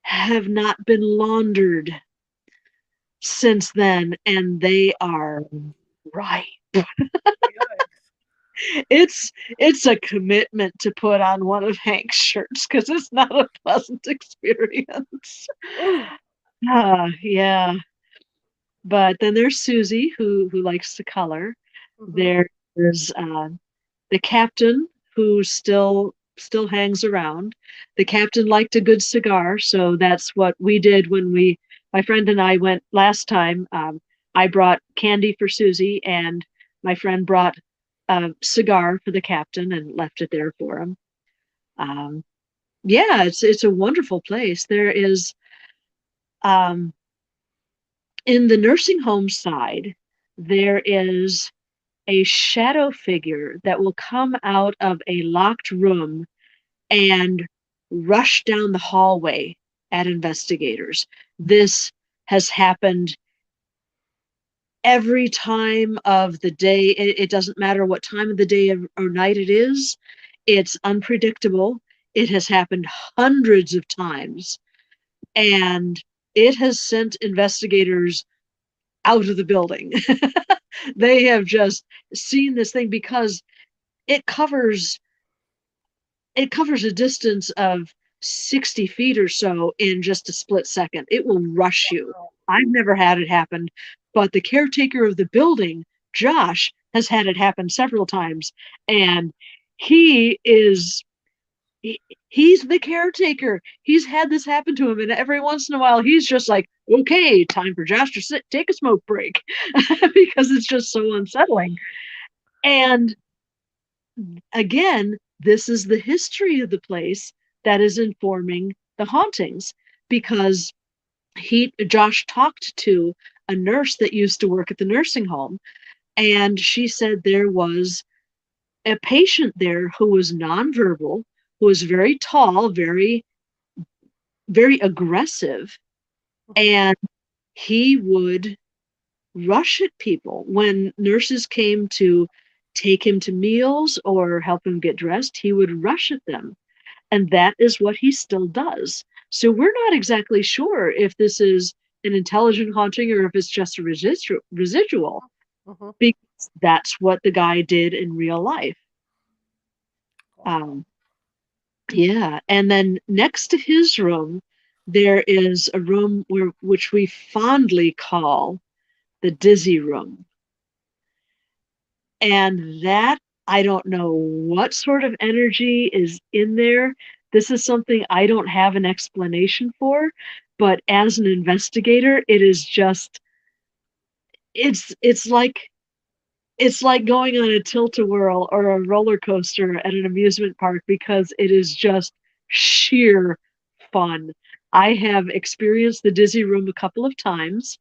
have not been laundered since then, and they are right. It's a commitment to put on one of Hank's shirts because it's not a pleasant experience. Oh. Yeah. But then there's Susie who likes to color. Mm-hmm. There's the captain who still hangs around. The captain liked a good cigar, so that's what we did when my friend and I went last time. I brought candy for Susie, and my friend brought a cigar for the captain and left it there for him. Um, yeah, it's a wonderful place. There is um, in the nursing home side, there is a shadow figure that will come out of a locked room and rush down the hallway at investigators. This has happened every time of the day. It doesn't matter what time of the day or night it is, it's unpredictable. It has happened hundreds of times, and it has sent investigators out of the building. They have just seen this thing because it covers it covers a distance of 60 feet or so in just a split second. It will rush you. I've never had it happen, but the caretaker of the building, Josh, has had it happen several times. And he is he's the caretaker. He's had this happen to him, and every once in a while he's just like, okay, time for Josh to take a smoke break because it's just so unsettling. And again, this is the history of the place that is informing the hauntings, because Josh talked to a nurse that used to work at the nursing home, and she said there was a patient there who was nonverbal, who was very tall, very aggressive, and he would rush at people when nurses came to take him to meals or help him get dressed. He would rush at them. And that is what he still does. So we're not exactly sure if this is an intelligent haunting or if it's just a residual, Mm-hmm. because that's what the guy did in real life. Um, yeah. And then next to his room, there is a room which we fondly call the dizzy room. And that, I don't know what sort of energy is in there. This is something I don't have an explanation for, but as an investigator, it is just it's it's like it's like going on a tilt-a-whirl or a roller coaster at an amusement park because it is just sheer fun. I have experienced the dizzy room a couple of times,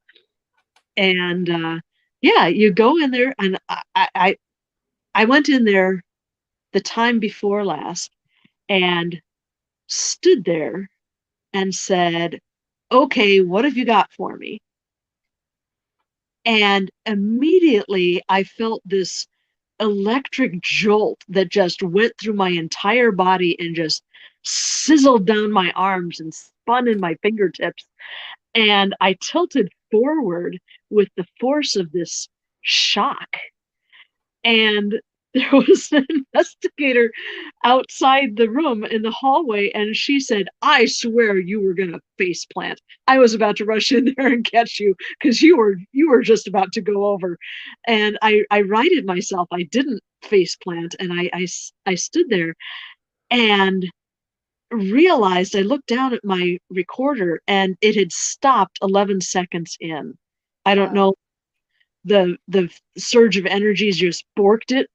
and yeah, you go in there, and I went in there the time before last and stood there and said, okay, what have you got for me? And immediately I felt this electric jolt that just went through my entire body and just sizzled down my arms and spun in my fingertips. And I tilted forward with the force of this shock. And there was an investigator outside the room in the hallway, and she said, I swear you were gonna face plant. I was about to rush in there and catch you because you were just about to go over. And I righted myself. I didn't face plant, and I stood there and realized. I looked down at my recorder and it had stopped 11 seconds in. I don't Wow. know, the surge of energies just borked it,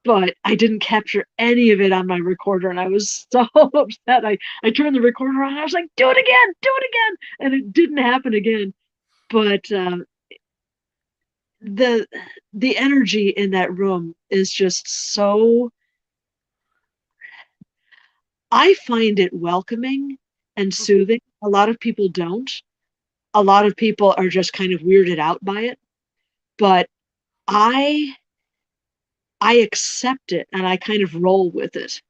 but I didn't capture any of it on my recorder, and I was so upset. I turned the recorder on. I was like, "Do it again, do it again," and it didn't happen again. But the the energy in that room is just so. I find it welcoming and Mhm. soothing. A lot of people don't. A lot of people are just kind of weirded out by it, but I I accept it and I kind of roll with it.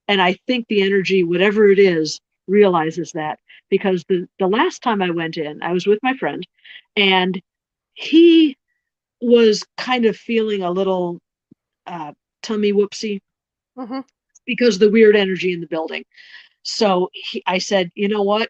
And I think the energy, whatever it is, realizes that, because the last time I went in, I was with my friend, and he was kind of feeling a little uh, tummy whoopsie Mhm. because of the weird energy in the building. So I said, you know what?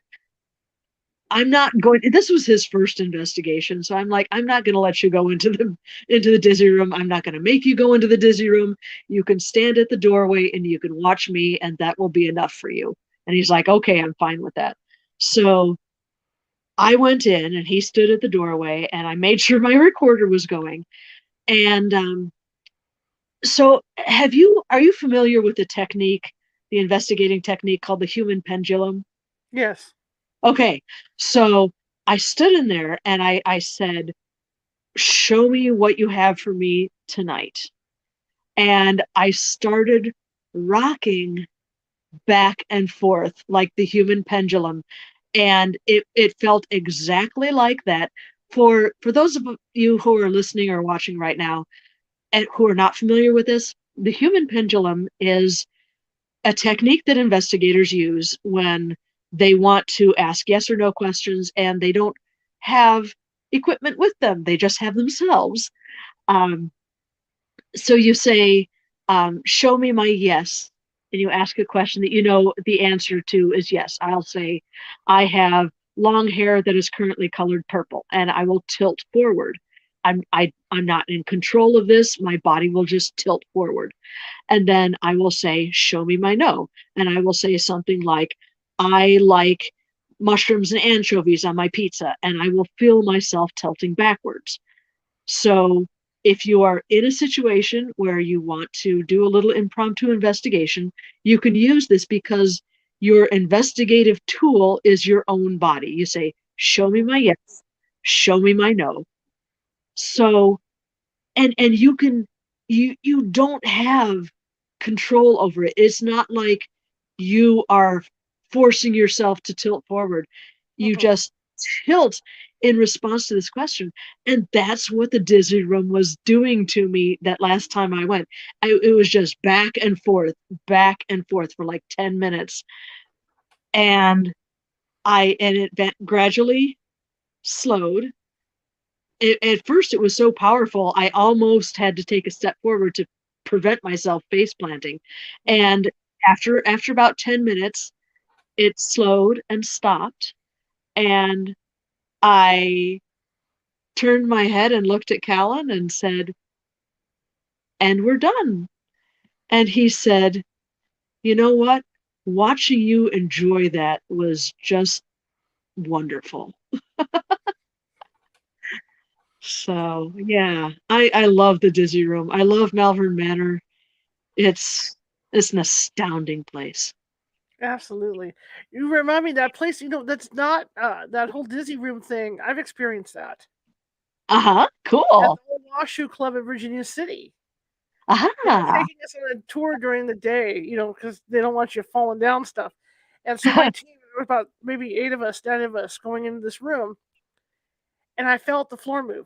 I'm not going. This was his first investigation, so I'm like, I'm not going to let you go into the dizzy room. I'm not going to make you go into the dizzy room. You can stand at the doorway and you can watch me, and that will be enough for you. And he's like, okay, I'm fine with that. So I went in, and he stood at the doorway, and I made sure my recorder was going. And so, are you familiar with the investigating technique called the human pendulum? Yes. Okay, so I stood in there and I said, show me what you have for me tonight. And I started rocking back and forth like the human pendulum. And it felt exactly like that. For those of you who are listening or watching right now and who are not familiar with this, the human pendulum is a technique that investigators use when they want to ask yes or no questions and they don't have equipment with them. They just have themselves. Um, so you say, show me my yes. And you ask a question that you know the answer to is yes. I'll say, I have long hair that is currently colored purple, and I will tilt forward. I'm not in control of this. My body will just tilt forward. And then I will say, show me my no. And I will say something like, I like mushrooms and anchovies on my pizza. And I will feel myself tilting backwards. So if you are in a situation where you want to do a little impromptu investigation, you can use this because your investigative tool is your own body. You say, show me Mhm. my yes, show me my no. So and you don't have control over it. It's not like you are forcing yourself to tilt forward. You Mhm. just tilt in response to this question. And that's what the Disney room was doing to me that last time I went. It was just back and forth for like 10 minutes. And it gradually slowed. At first it was so powerful I almost had to take a step forward to prevent myself face planting. Mhm. And after about 10 minutes it slowed and stopped, and I turned my head and looked at Callan and said, and we're done. And he said, you know what, watching you enjoy that was just wonderful. So yeah, I love the Disney room. I love Malvern Manor. It's it's an astounding place. Absolutely. You remind me of that place, that's not that whole Disney room thing. I've experienced that Uh-huh, at cool. the old Washoe Club in Virginia City. They were Aha. taking us on a tour during the day, because they don't want you falling down stuff. And so my team, there was about maybe 8 of us, 10 of us going into this room, and I felt the floor move.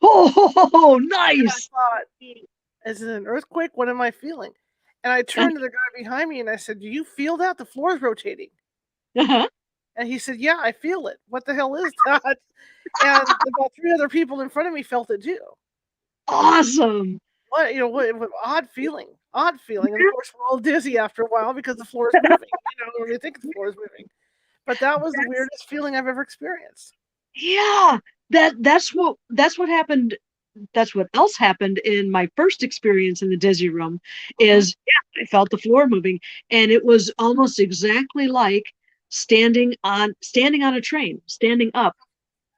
Oh, And I nice. thought, is it an earthquake? What am I feeling? And I turned to the guy behind me and I said, do you feel that? The floor is rotating. Uh-huh. And he said, yeah, I feel it. What the hell is that? And about 3 other people in front of me felt it too. Awesome. what odd feeling, odd feeling. And of course, we're all dizzy after a while because the floor is moving. When we think the floor is moving. But that was the weirdest feeling I've ever experienced. Yeah, that's what happened. That's what else happened in my first experience in the dizzy room Mhm. is yeah, I felt the floor moving, and it was almost exactly like standing on a train, standing up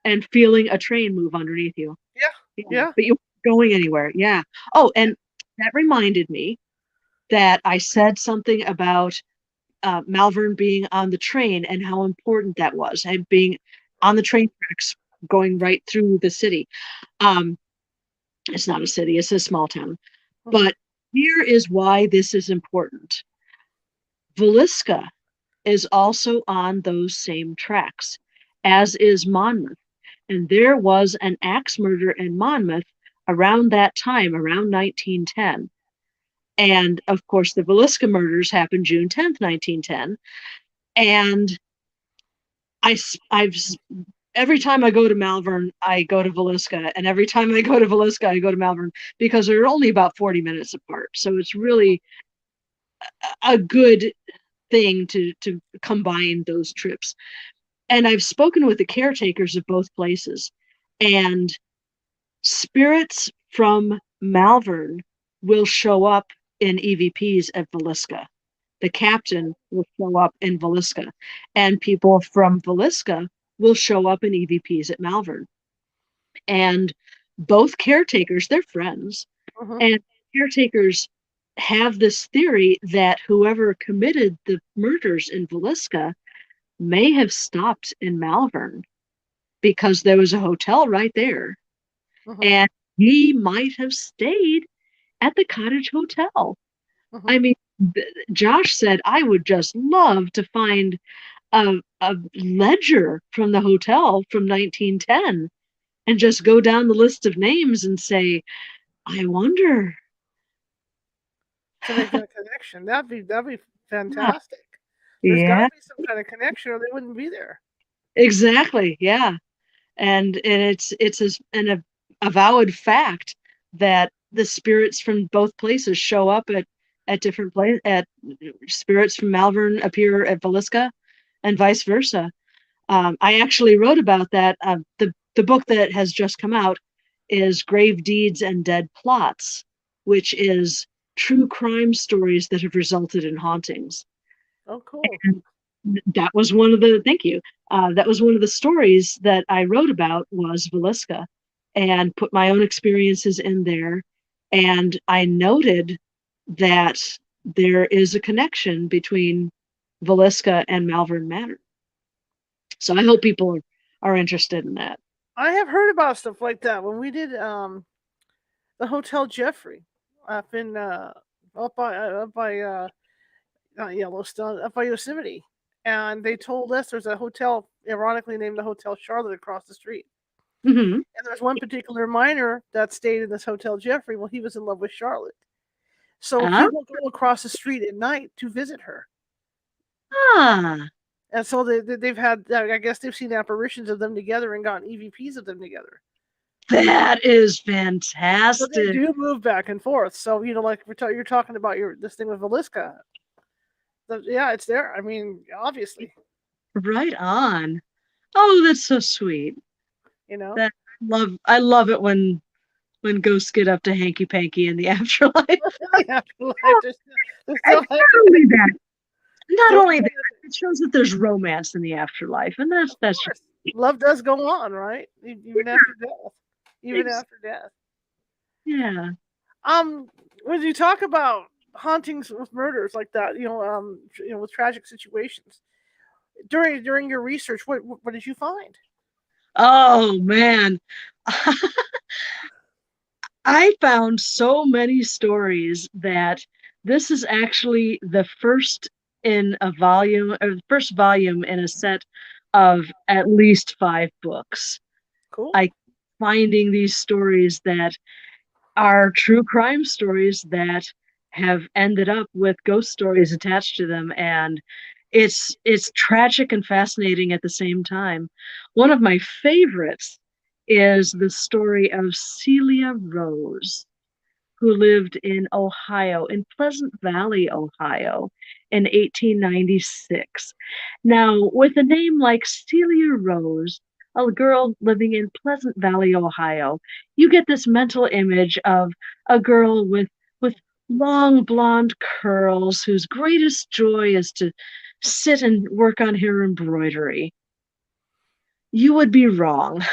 and feeling a train move underneath you. Yeah, Yeah, yeah. but you weren't going anywhere. Yeah. Oh, and that reminded me that I said something about Malvern being on the train and how important that was, and being on the train tracks going right through the city. Um, it's not a city, it's a small town. Mhm. But here is why this is important. Villisca is also on those same tracks, as is Monmouth. And there was an axe murder in Monmouth around that time, around 1910. And of course, the Villisca murders happened June 10th, 1910. And I've every time I go to Malvern, I go to Villisca, and every time I go to Villisca, I go to Malvern because they're only about 40 minutes apart. So it's really a good thing to combine those trips. And I've spoken with the caretakers of both places, and spirits from Malvern will show up in EVPs at Villisca. The captain will show up in Villisca, and people from Villisca will show up in EVPs at Malvern. And both caretakers, they're friends, Mhm. and caretakers have this theory that whoever committed the murders in Villisca may have stopped in Malvern because there was a hotel right there, Mhm. and he might have stayed at the cottage hotel. Mhm. I mean, Josh said, I would just love to find a ledger from the hotel from 1910 and just go down the list of names and say, I wonder. To make that connection, that'd be Yeah, fantastic. There's got to yeah, be some kind of connection, or they wouldn't be there. exactly. Yeah. And it's an avowed fact that the spirits from both places show up at different places. At spirits from Malvern appear at Villisca, and vice versa. I actually wrote about that. The book that has just come out is Grave Deeds and Dead Plots, which is true crime stories that have resulted in hauntings. Oh, cool. And that was one of the thank you. That was one of the stories that I wrote about was Villisca, and put my own experiences in there. And I noted that there is a connection between Villisca and Malvern Manor. So I hope people are interested in that. I have heard about stuff like that when we did the Hotel Jeffrey up in up by not Yellowstone, up by Yosemite, and they told us there's a hotel ironically named the Hotel Charlotte across the street. Hmm. And there's one particular miner that stayed in this Hotel Jeffrey. Well, he was in love with Charlotte, so he Ah, will go across the street at night to visit her. ah, And so they've had, I guess they've seen apparitions of them together and gotten EVPs of them together. that is So they fantastic. do move back and forth. So like you're talking about this thing with Velisca. Yeah, it's there. I mean, obviously, Right on. Oh, that's so sweet. you know. That I love it when ghosts get up to hanky panky in the afterlife. The afterlife, there's And still not only that, not still only that, it shows that there's romance in the afterlife, and of that's just course, love does go on, right? Even after death, even ex- after death. yeah. When you talk about hauntings with murders like that, with tragic situations during your research, what did you find? Oh man. I found so many stories that this is actually the first in a volume, or the first volume in a set of at least 5 books. Cool. I finding these stories that are true crime stories that have ended up with ghost stories attached to them, and it's tragic and fascinating at the same time. One of my favorites is the story of Celia Rose, who lived in Ohio, in Pleasant Valley, Ohio, in 1896. Now, with a name like Celia Rose, a girl living in Pleasant Valley, Ohio, you get this mental image of a girl with long blonde curls whose greatest joy is to sit and work on her embroidery. You would be wrong.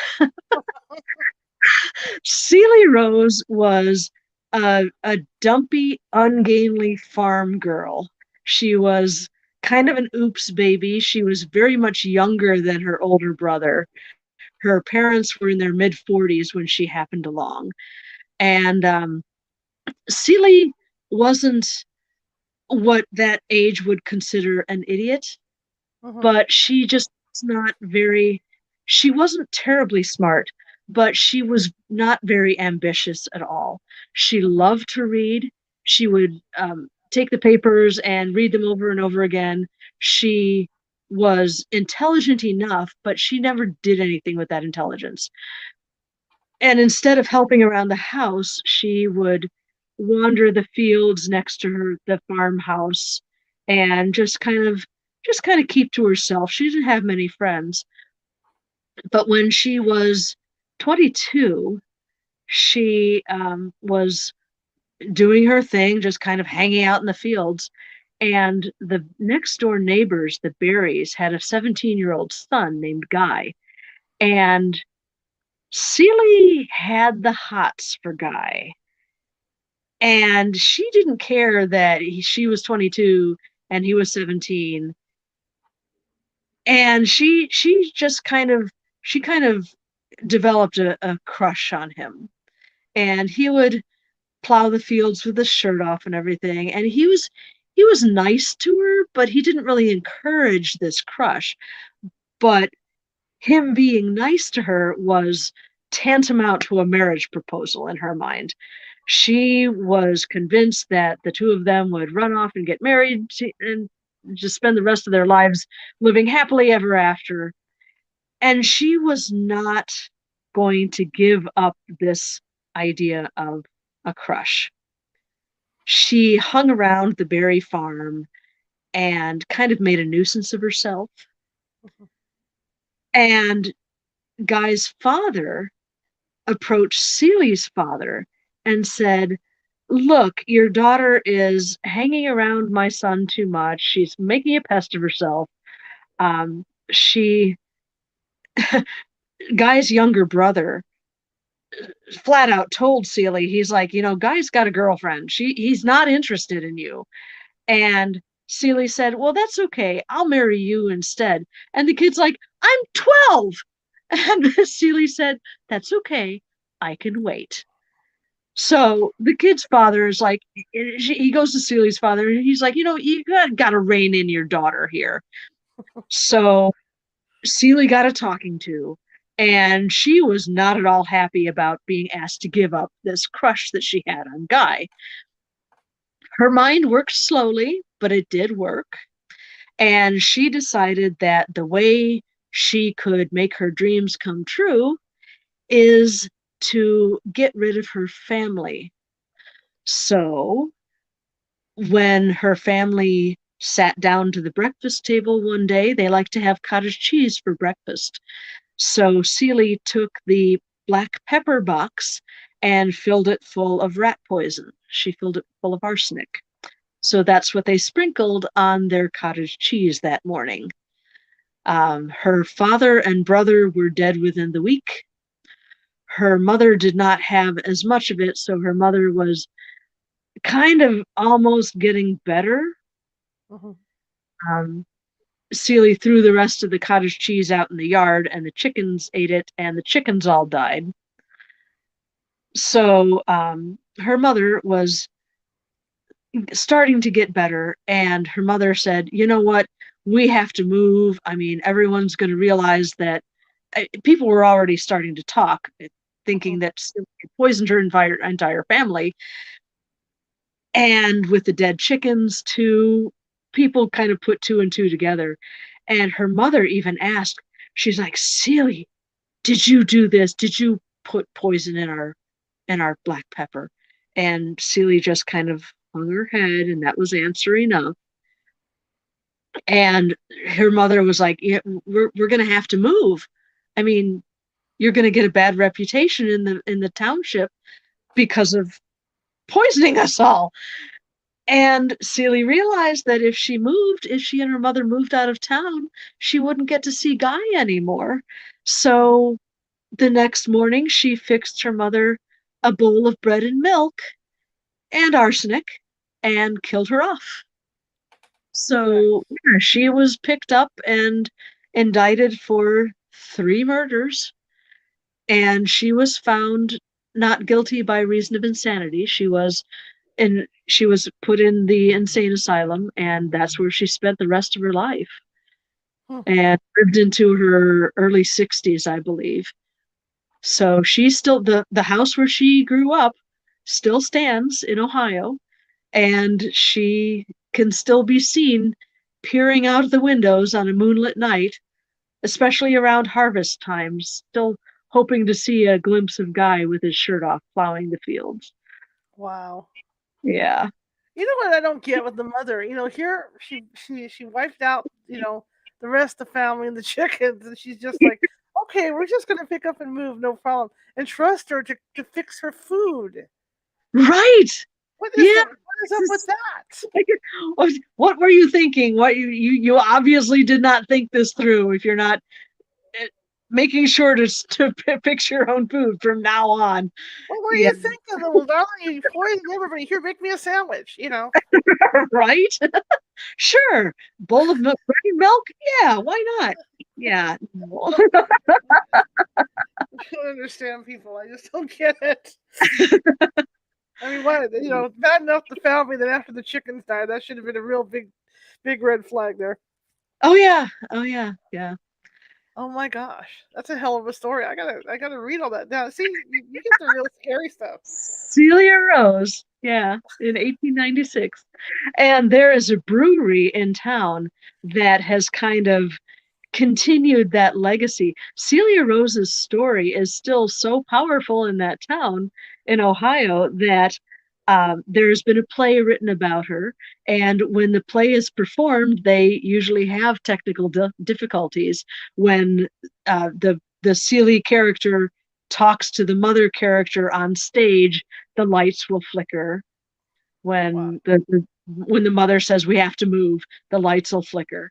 Celia Rose was a dumpy, ungainly farm girl. She was kind of an oops baby. She was very much younger than her older brother. Her parents were in their mid 40s when she happened along. And Celia wasn't what that age would consider an idiot, Mm-hmm. but she just was not very, she wasn't terribly smart, but she was not very ambitious at all. She loved to read. She would take the papers and read them over and over again. She was intelligent enough, but she never did anything with that intelligence. And instead of helping around the house, she would wander the fields next to the farmhouse and just kind of keep to herself. She didn't have many friends. But when she was 22, she was doing her thing, just kind of hanging out in the fields. And the next door neighbors, the Berries, had a 17-year-old son named Guy. And Celie had the hots for Guy. And she didn't care that she was 22 and he was 17. And she kind of developed a crush on him. And he would plow the fields with his shirt off and everything. And he was nice to her, but he didn't really encourage this crush. But him being nice to her was tantamount to a marriage proposal in her mind. She was convinced that the two of them would run off and get married and just spend the rest of their lives living happily ever after. And she was not going to give up this idea of a crush. She hung around the Berry farm and kind of made a nuisance of herself. And Guy's father approached Celia's father and said, "Look, your daughter is hanging around my son too much. She's making a pest of herself. She, Guy's younger brother, flat out told Celia, he's like, Guy's got a girlfriend. He's not interested in you." And Celia said, "Well, that's okay. I'll marry you instead." And the kid's like, "I'm 12." And Celia said, "That's okay. I can wait." So the kid's father is like, he goes to Celia's father and he's like, you got to rein in your daughter here. So Celia got a talking to, and she was not at all happy about being asked to give up this crush that she had on Guy. Her mind worked slowly, but it did work. And she decided that the way she could make her dreams come true is to get rid of her family. So when her family sat down to the breakfast table one day, they liked to have cottage cheese for breakfast. So Celia took the black pepper box and filled it full of rat poison. She filled it full of arsenic. So that's what they sprinkled on their cottage cheese that morning. Her father and brother were dead within the week. Her mother did not have as much of it, so her mother was kind of almost getting better. Mm-hmm. Celia threw the rest of the cottage cheese out in the yard, and the chickens ate it, and the chickens all died. So her mother was starting to get better, and her mother said, "You know what? We have to move. I mean, everyone's going to realize that." People were already starting to talk, thinking that Celia poisoned her entire family. And with the dead chickens, too, people kind of put two and two together. And her mother even asked, she's like, "Celia, did you do this? Did you put poison in our black pepper?" And Celie just kind of hung her head, and that was answer enough. And her mother was like, yeah, we're going to have to move. I mean, you're going to get a bad reputation in the township because of poisoning us all. And Celie realized that if she and her mother moved out of town, she wouldn't get to see Guy anymore. So the next morning, she fixed her mother a bowl of bread and milk and arsenic and killed her off. Okay. So yeah, she was picked up and indicted for 3 murders, and she was found not guilty by reason of insanity. She was put in the insane asylum, and that's where she spent the rest of her life Hmm. and lived into her early 60s, I believe. So she's still the house where she grew up still stands in Ohio, and she can still be seen peering out of the windows on a moonlit night, especially around harvest times, still hoping to see a glimpse of Guy with his shirt off plowing the fields. Wow. Yeah. You know what I don't get with the mother? Here she wiped out, the rest of the family and the chickens, and she's just like, okay, we're just gonna pick up and move, no problem, and trust her to fix her food. Right. Yeah. What is up with that? What were you thinking? What you obviously did not think this through if you're not uh, making sure to fix your own food from now on. What were Yeah. you thinking, little darling? You poisoned everybody. Here, make me a sandwich. Right? Sure. Bowl of milk, bread and milk? Yeah, why not? Yeah. No. I don't understand people. I just don't get it. I mean, what? Bad enough the family that after the chickens died, that should have been a real big red flag there. Oh yeah. Oh yeah. Yeah. Oh my gosh, that's a hell of a story. I gotta read all that down. See, you get the real scary stuff. Celia Rose. Yeah, in 1896. And there is a brewery in town that has kind of continued that legacy. Celia Rose's story is still so powerful in that town in Ohio that there's been a play written about her. And when the play is performed, they usually have technical difficulties when the Celia character talks to the mother character on stage. The lights will flicker Wow. when the mother says we have to move. The lights will flicker.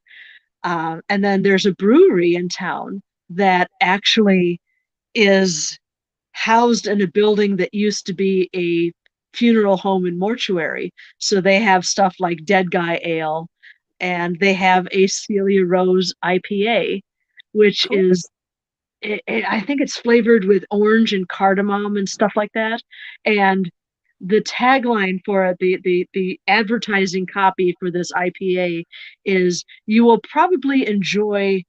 And then there's a brewery in town that actually is housed in a building that used to be a funeral home and mortuary. So they have stuff like Dead Guy Ale, and they have a Celia Rose IPA, which Cool. is I think it's flavored with orange and cardamom and stuff like that. And the tagline for it, the advertising copy for this IPA is, "You will probably enjoy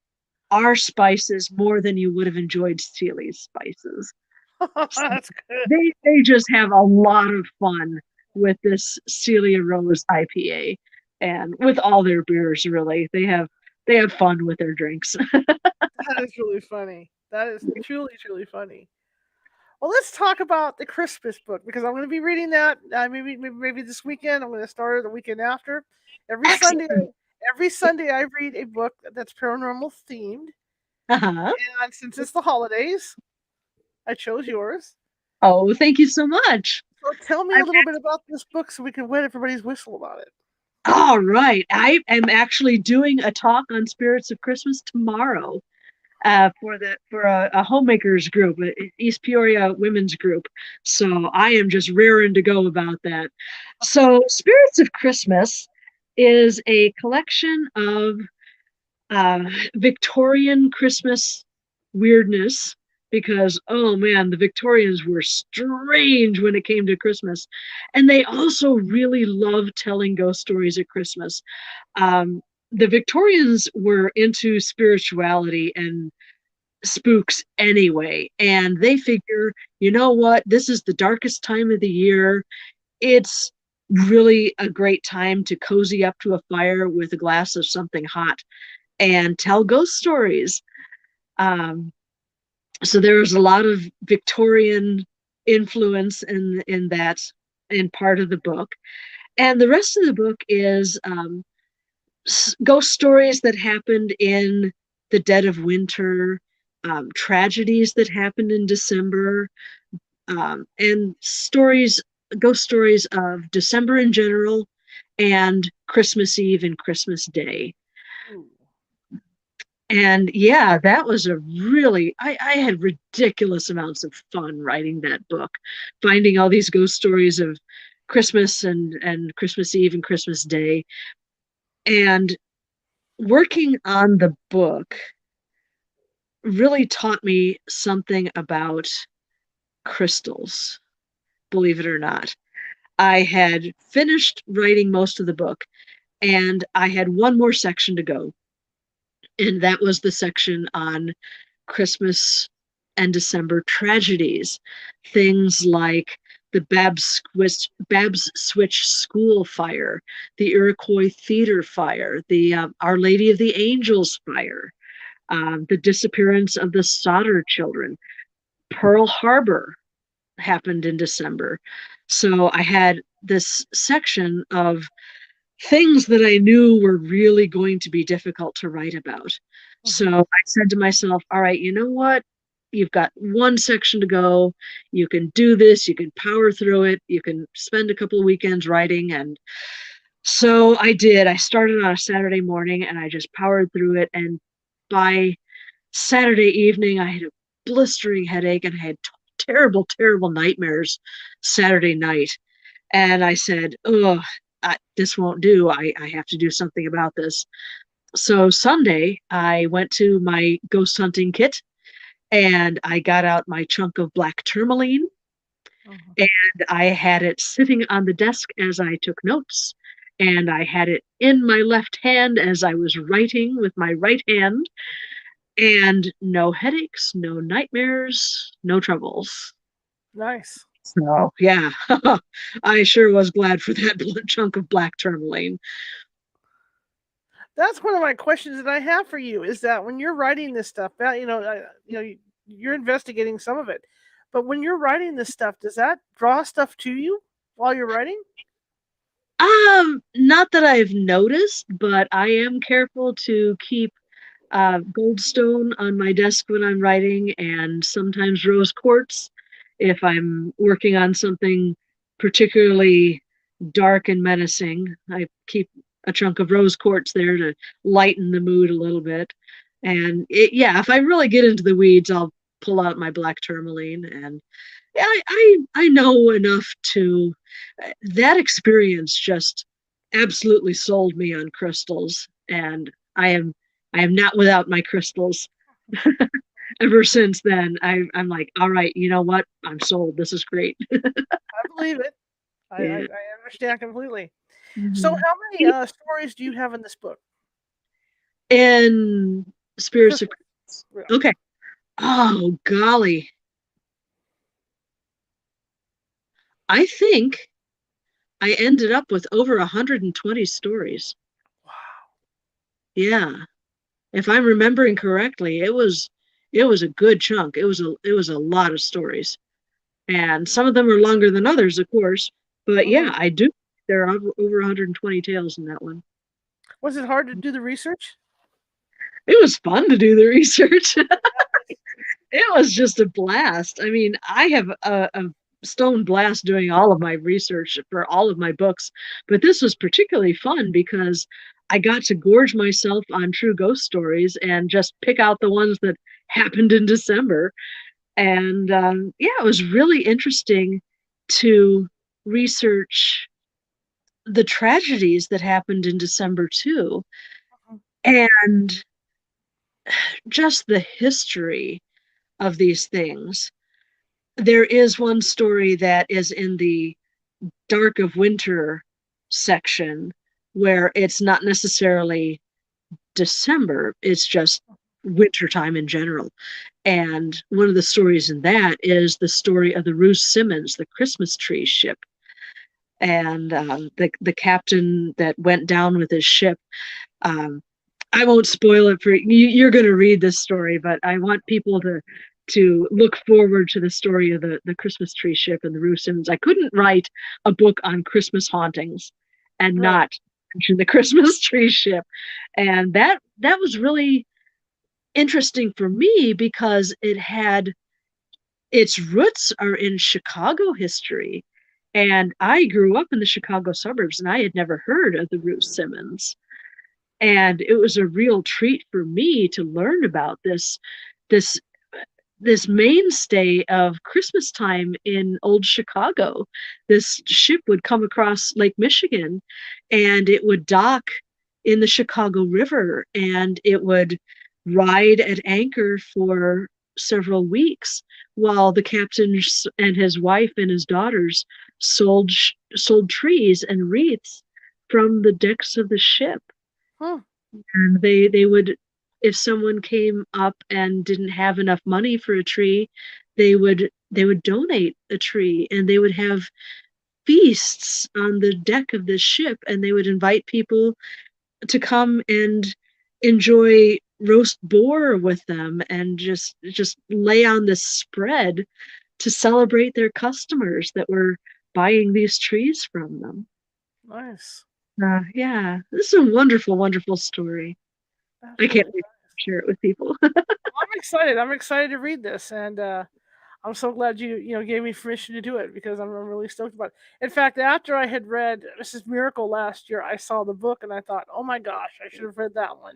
our spices more than you would have enjoyed Steely's spices." So That's good. they just have a lot of fun with this Celia Rose IPA, and with all their beers. Really, they have fun with their drinks. That is really funny. That is truly funny. Well, let's talk about the Christmas book because I'm going to be reading that maybe this weekend. I'm going to start it the weekend after. Every Sunday, Excellent. every Sunday I read a book that's paranormal themed, Uh-huh. and since it's the holidays, I chose yours. Oh, thank you so much. So tell me I'm a little bit about this book so we can wet everybody's whistle about it. All right. I am actually doing a talk on Spirits of Christmas tomorrow for a homemakers group, East Peoria women's group. So I am just raring to go about that. So Spirits of Christmas is a collection of uh, Victorian Christmas weirdness, because oh man, the Victorians were strange when it came to Christmas, and they also really loved telling ghost stories at Christmas. Um, the Victorians were into spirituality and spooks anyway, and they figure, you know what, this is the darkest time of the year. It's really a great time to cozy up to a fire with a glass of something hot and tell ghost stories. Um, so there was a lot of Victorian influence in that in part of the book. And the rest of the book is ghost stories that happened in the dead of winter, tragedies that happened in December, and ghost stories of December in general, and Christmas Eve and Christmas Day. Ooh. And yeah, that was I had ridiculous amounts of fun writing that book, finding all these ghost stories of Christmas and Christmas Eve and Christmas Day. And working on the book really taught me something about crystals, believe it or not. I had finished writing most of the book, and I had one more section to go. And that was the section on Christmas and December tragedies. Things like the Babs Switch School fire, the Iroquois Theater fire, the Our Lady of the Angels fire, the disappearance of the Sodder children. Pearl Harbor happened in December. So I had this section of things that I knew were really going to be difficult to write about. So I said to myself, all right, you know what? You've got one section to go. You can do this. You can power through it. You can spend a couple of weekends writing. And so I did. I started on a Saturday morning and I just powered through it. And by Saturday evening, I had a blistering headache and I had terrible, terrible nightmares Saturday night. And I said, oh, this won't do. I have to do something about this. So Sunday, I went to my ghost hunting kit and I got out my chunk of black tourmaline and I had it sitting on the desk as I took notes. And I had it in my left hand as I was writing with my right hand. And no headaches, no nightmares, no troubles. Nice. So, yeah, I sure was glad for that chunk of black tourmaline. That's one of my questions that I have for you is that when you're writing this stuff, you're investigating some of it, but when you're writing this stuff, does that draw stuff to you while you're writing? Not that I've noticed, but I am careful to keep goldstone on my desk when I'm writing, and sometimes rose quartz if I'm working on something particularly dark and menacing. I keep a chunk of rose quartz there to lighten the mood a little bit. And yeah, if I really get into the weeds, I'll pull out my black tourmaline. And yeah, I know enough to that experience just absolutely sold me on crystals, and I am not without my crystals. Ever since then, I'm like, all right, you know what? I'm sold. This is great. I believe it. Yeah. I understand completely. So, Mhm. how many stories do you have in this book? And Spirits of Christmas. Yeah. Okay. Oh golly. I think I ended up with over 120 stories. Wow. Yeah. If I'm remembering correctly, it was a good chunk. It was a lot of stories. And some of them are longer than others, of course. But yeah, I do. There are over 120 tales in that one. Was it hard to do the research? It was fun to do the research. It was just a blast. I mean, I have a stone blast doing all of my research for all of my books, but this was particularly fun because I got to gorge myself on true ghost stories and just pick out the ones that happened in December. And yeah, it was really interesting to research the tragedies that happened in December too, and just the history of these things. There is one story that is in the dark of winter section where it's not necessarily December, it's just wintertime in general. And one of the stories in that is the story of the Ruth Simmons, the Christmas tree ship. And the captain that went down with his ship. Um, I won't spoil it for you. You're going to read this story, but I want people to look forward to the story of the Christmas tree ship and the Ruth Simmons. I couldn't write a book on Christmas hauntings and Right. not mention the Christmas tree ship. And that was really interesting for me because it had its roots are in Chicago history. And I grew up in the Chicago suburbs and I had never heard of the Ruth Simmons. And it was a real treat for me to learn about this this mainstay of Christmas time in old Chicago. This ship would come across Lake Michigan and it would dock in the Chicago River and it would ride at anchor for several weeks while the captain and his wife and his daughters sold trees and wreaths from the decks of the ship. Hmm. And they would, if someone came up and didn't have enough money for a tree, they would donate a tree and they would have feasts on the deck of the ship and they would invite people to come and enjoy roast boar with them and just lay on this spread to celebrate their customers that were buying these trees from them. Nice. Yeah, this is a wonderful, wonderful story. I can't Absolutely. wait to share it with people. I'm excited. I'm excited to read this, and I'm so glad you gave me permission to do it because I'm really stoked about it. In fact, after I had read Mrs. Miracle last year, I saw the book and I thought, oh my gosh, I should have read that one.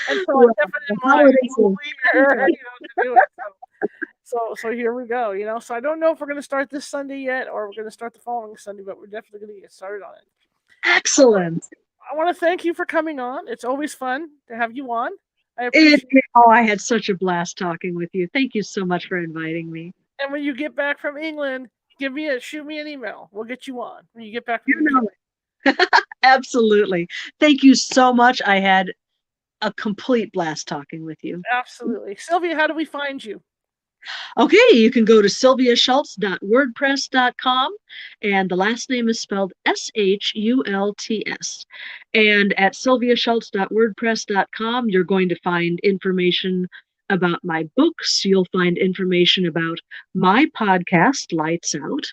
And so I Well, kept it in the mind holidays the whole year, are to do it. So here we go. So I don't know if we're going to start this Sunday yet or we're going to start the following Sunday, but we're definitely going to get started on it. excellent. I want to thank you for coming on. It's always fun to have you on. I appreciate it. I had such a blast talking with you. Thank you so much for inviting me. And when you get back from England, shoot me an email. We'll get you on when you get back from You the UK. know it. Absolutely. Thank you so much. I had a complete blast talking with you. Absolutely. Sylvia, how do we find you? Okay, you can go to sylviashults.wordpress.com, and the last name is spelled Shults. And at sylviashults.wordpress.com, you're going to find information about my books. You'll find information about my podcast, Lights Out,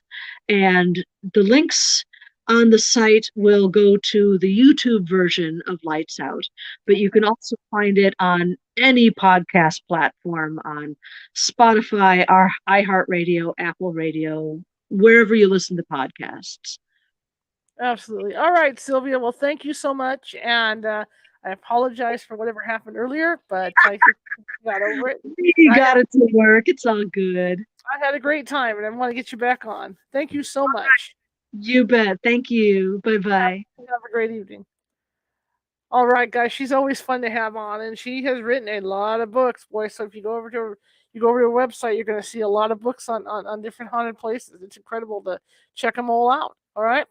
and the links on the site will go to the YouTube version of Lights Out, but you can also find it on any podcast platform on Spotify, our iHeartRadio, Apple Radio, wherever you listen to podcasts. Absolutely. All right, Sylvia. Well, thank you so much. And I apologize for whatever happened earlier, but I think we got over it. You got it to work. It's all good. I had a great time, and I want to get you back on. Thank you so much. You bet. Thank you. Bye bye. Have a great evening. All right, guys. She's always fun to have on, and she has written a lot of books, boy. So if you go over to her website, you're going to see a lot of books on different haunted places. It's incredible to check them all out. All right.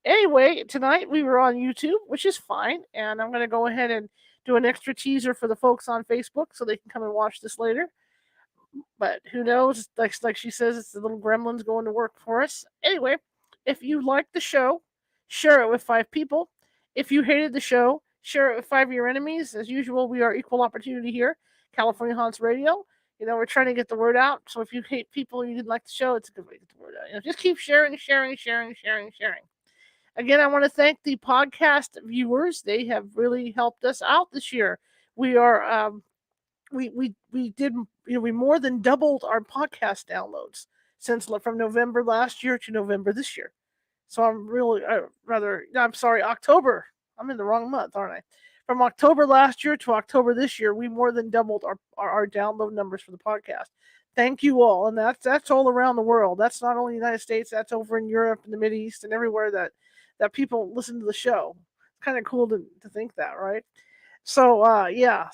Anyway, tonight we were on YouTube, which is fine, and I'm going to go ahead and do an extra teaser for the folks on Facebook so they can come and watch this later. But who knows? Like she says, it's the little gremlins going to work for us. Anyway, if you like the show, share it with 5 people. If you hated the show, share it with 5 of your enemies. As usual, we are equal opportunity here, California Haunts Radio. We're trying to get the word out. So if you hate people and you didn't like the show, it's a good way to get the word out. Just keep sharing. Again, I want to thank the podcast viewers. They have really helped us out this year. We are we more than doubled our podcast downloads since from November last year to November this year. So I'm really October. I'm in the wrong month, aren't I? From October last year to October this year, we more than doubled our download numbers for the podcast. Thank you all, and that's all around the world. That's not only the United States. That's over in Europe and the Middle East and everywhere that people listen to the show. It's kind of cool to think that, right? So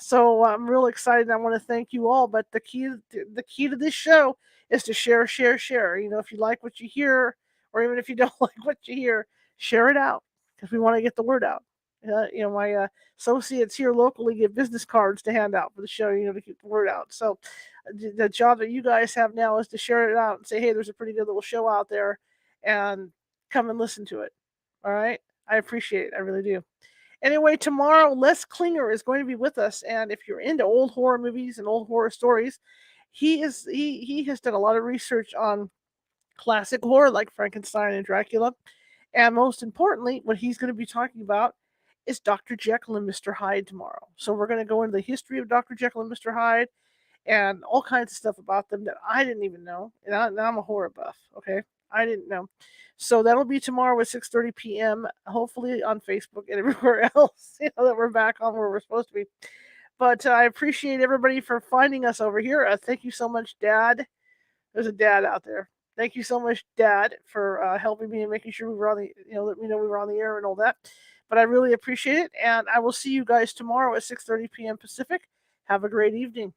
so I'm real excited. I want to thank you all. But the key to this show is to share. If you like what you hear, or even if you don't like what you hear, share it out because we want to get the word out. My associates here locally get business cards to hand out for the show. To keep the word out. So the job that you guys have now is to share it out and say, hey, there's a pretty good little show out there, and come and listen to it. All right, I appreciate it. I really do. Anyway, tomorrow, Les Klinger is going to be with us. And if you're into old horror movies and old horror stories, He has done a lot of research on classic horror like Frankenstein and Dracula. And most importantly, what he's going to be talking about is Dr. Jekyll and Mr. Hyde tomorrow. So we're going to go into the history of Dr. Jekyll and Mr. Hyde and all kinds of stuff about them that I didn't even know. And now I'm a horror buff, okay? I didn't know. So that'll be tomorrow at 6:30 p.m., hopefully on Facebook and everywhere else, that we're back on where we're supposed to be. But I appreciate everybody for finding us over here. Thank you so much, Dad. There's a dad out there. Thank you so much, Dad, for helping me and making sure we were on the, let me know we were on the air and all that. But I really appreciate it, and I will see you guys tomorrow at 6:30 p.m. Pacific. Have a great evening.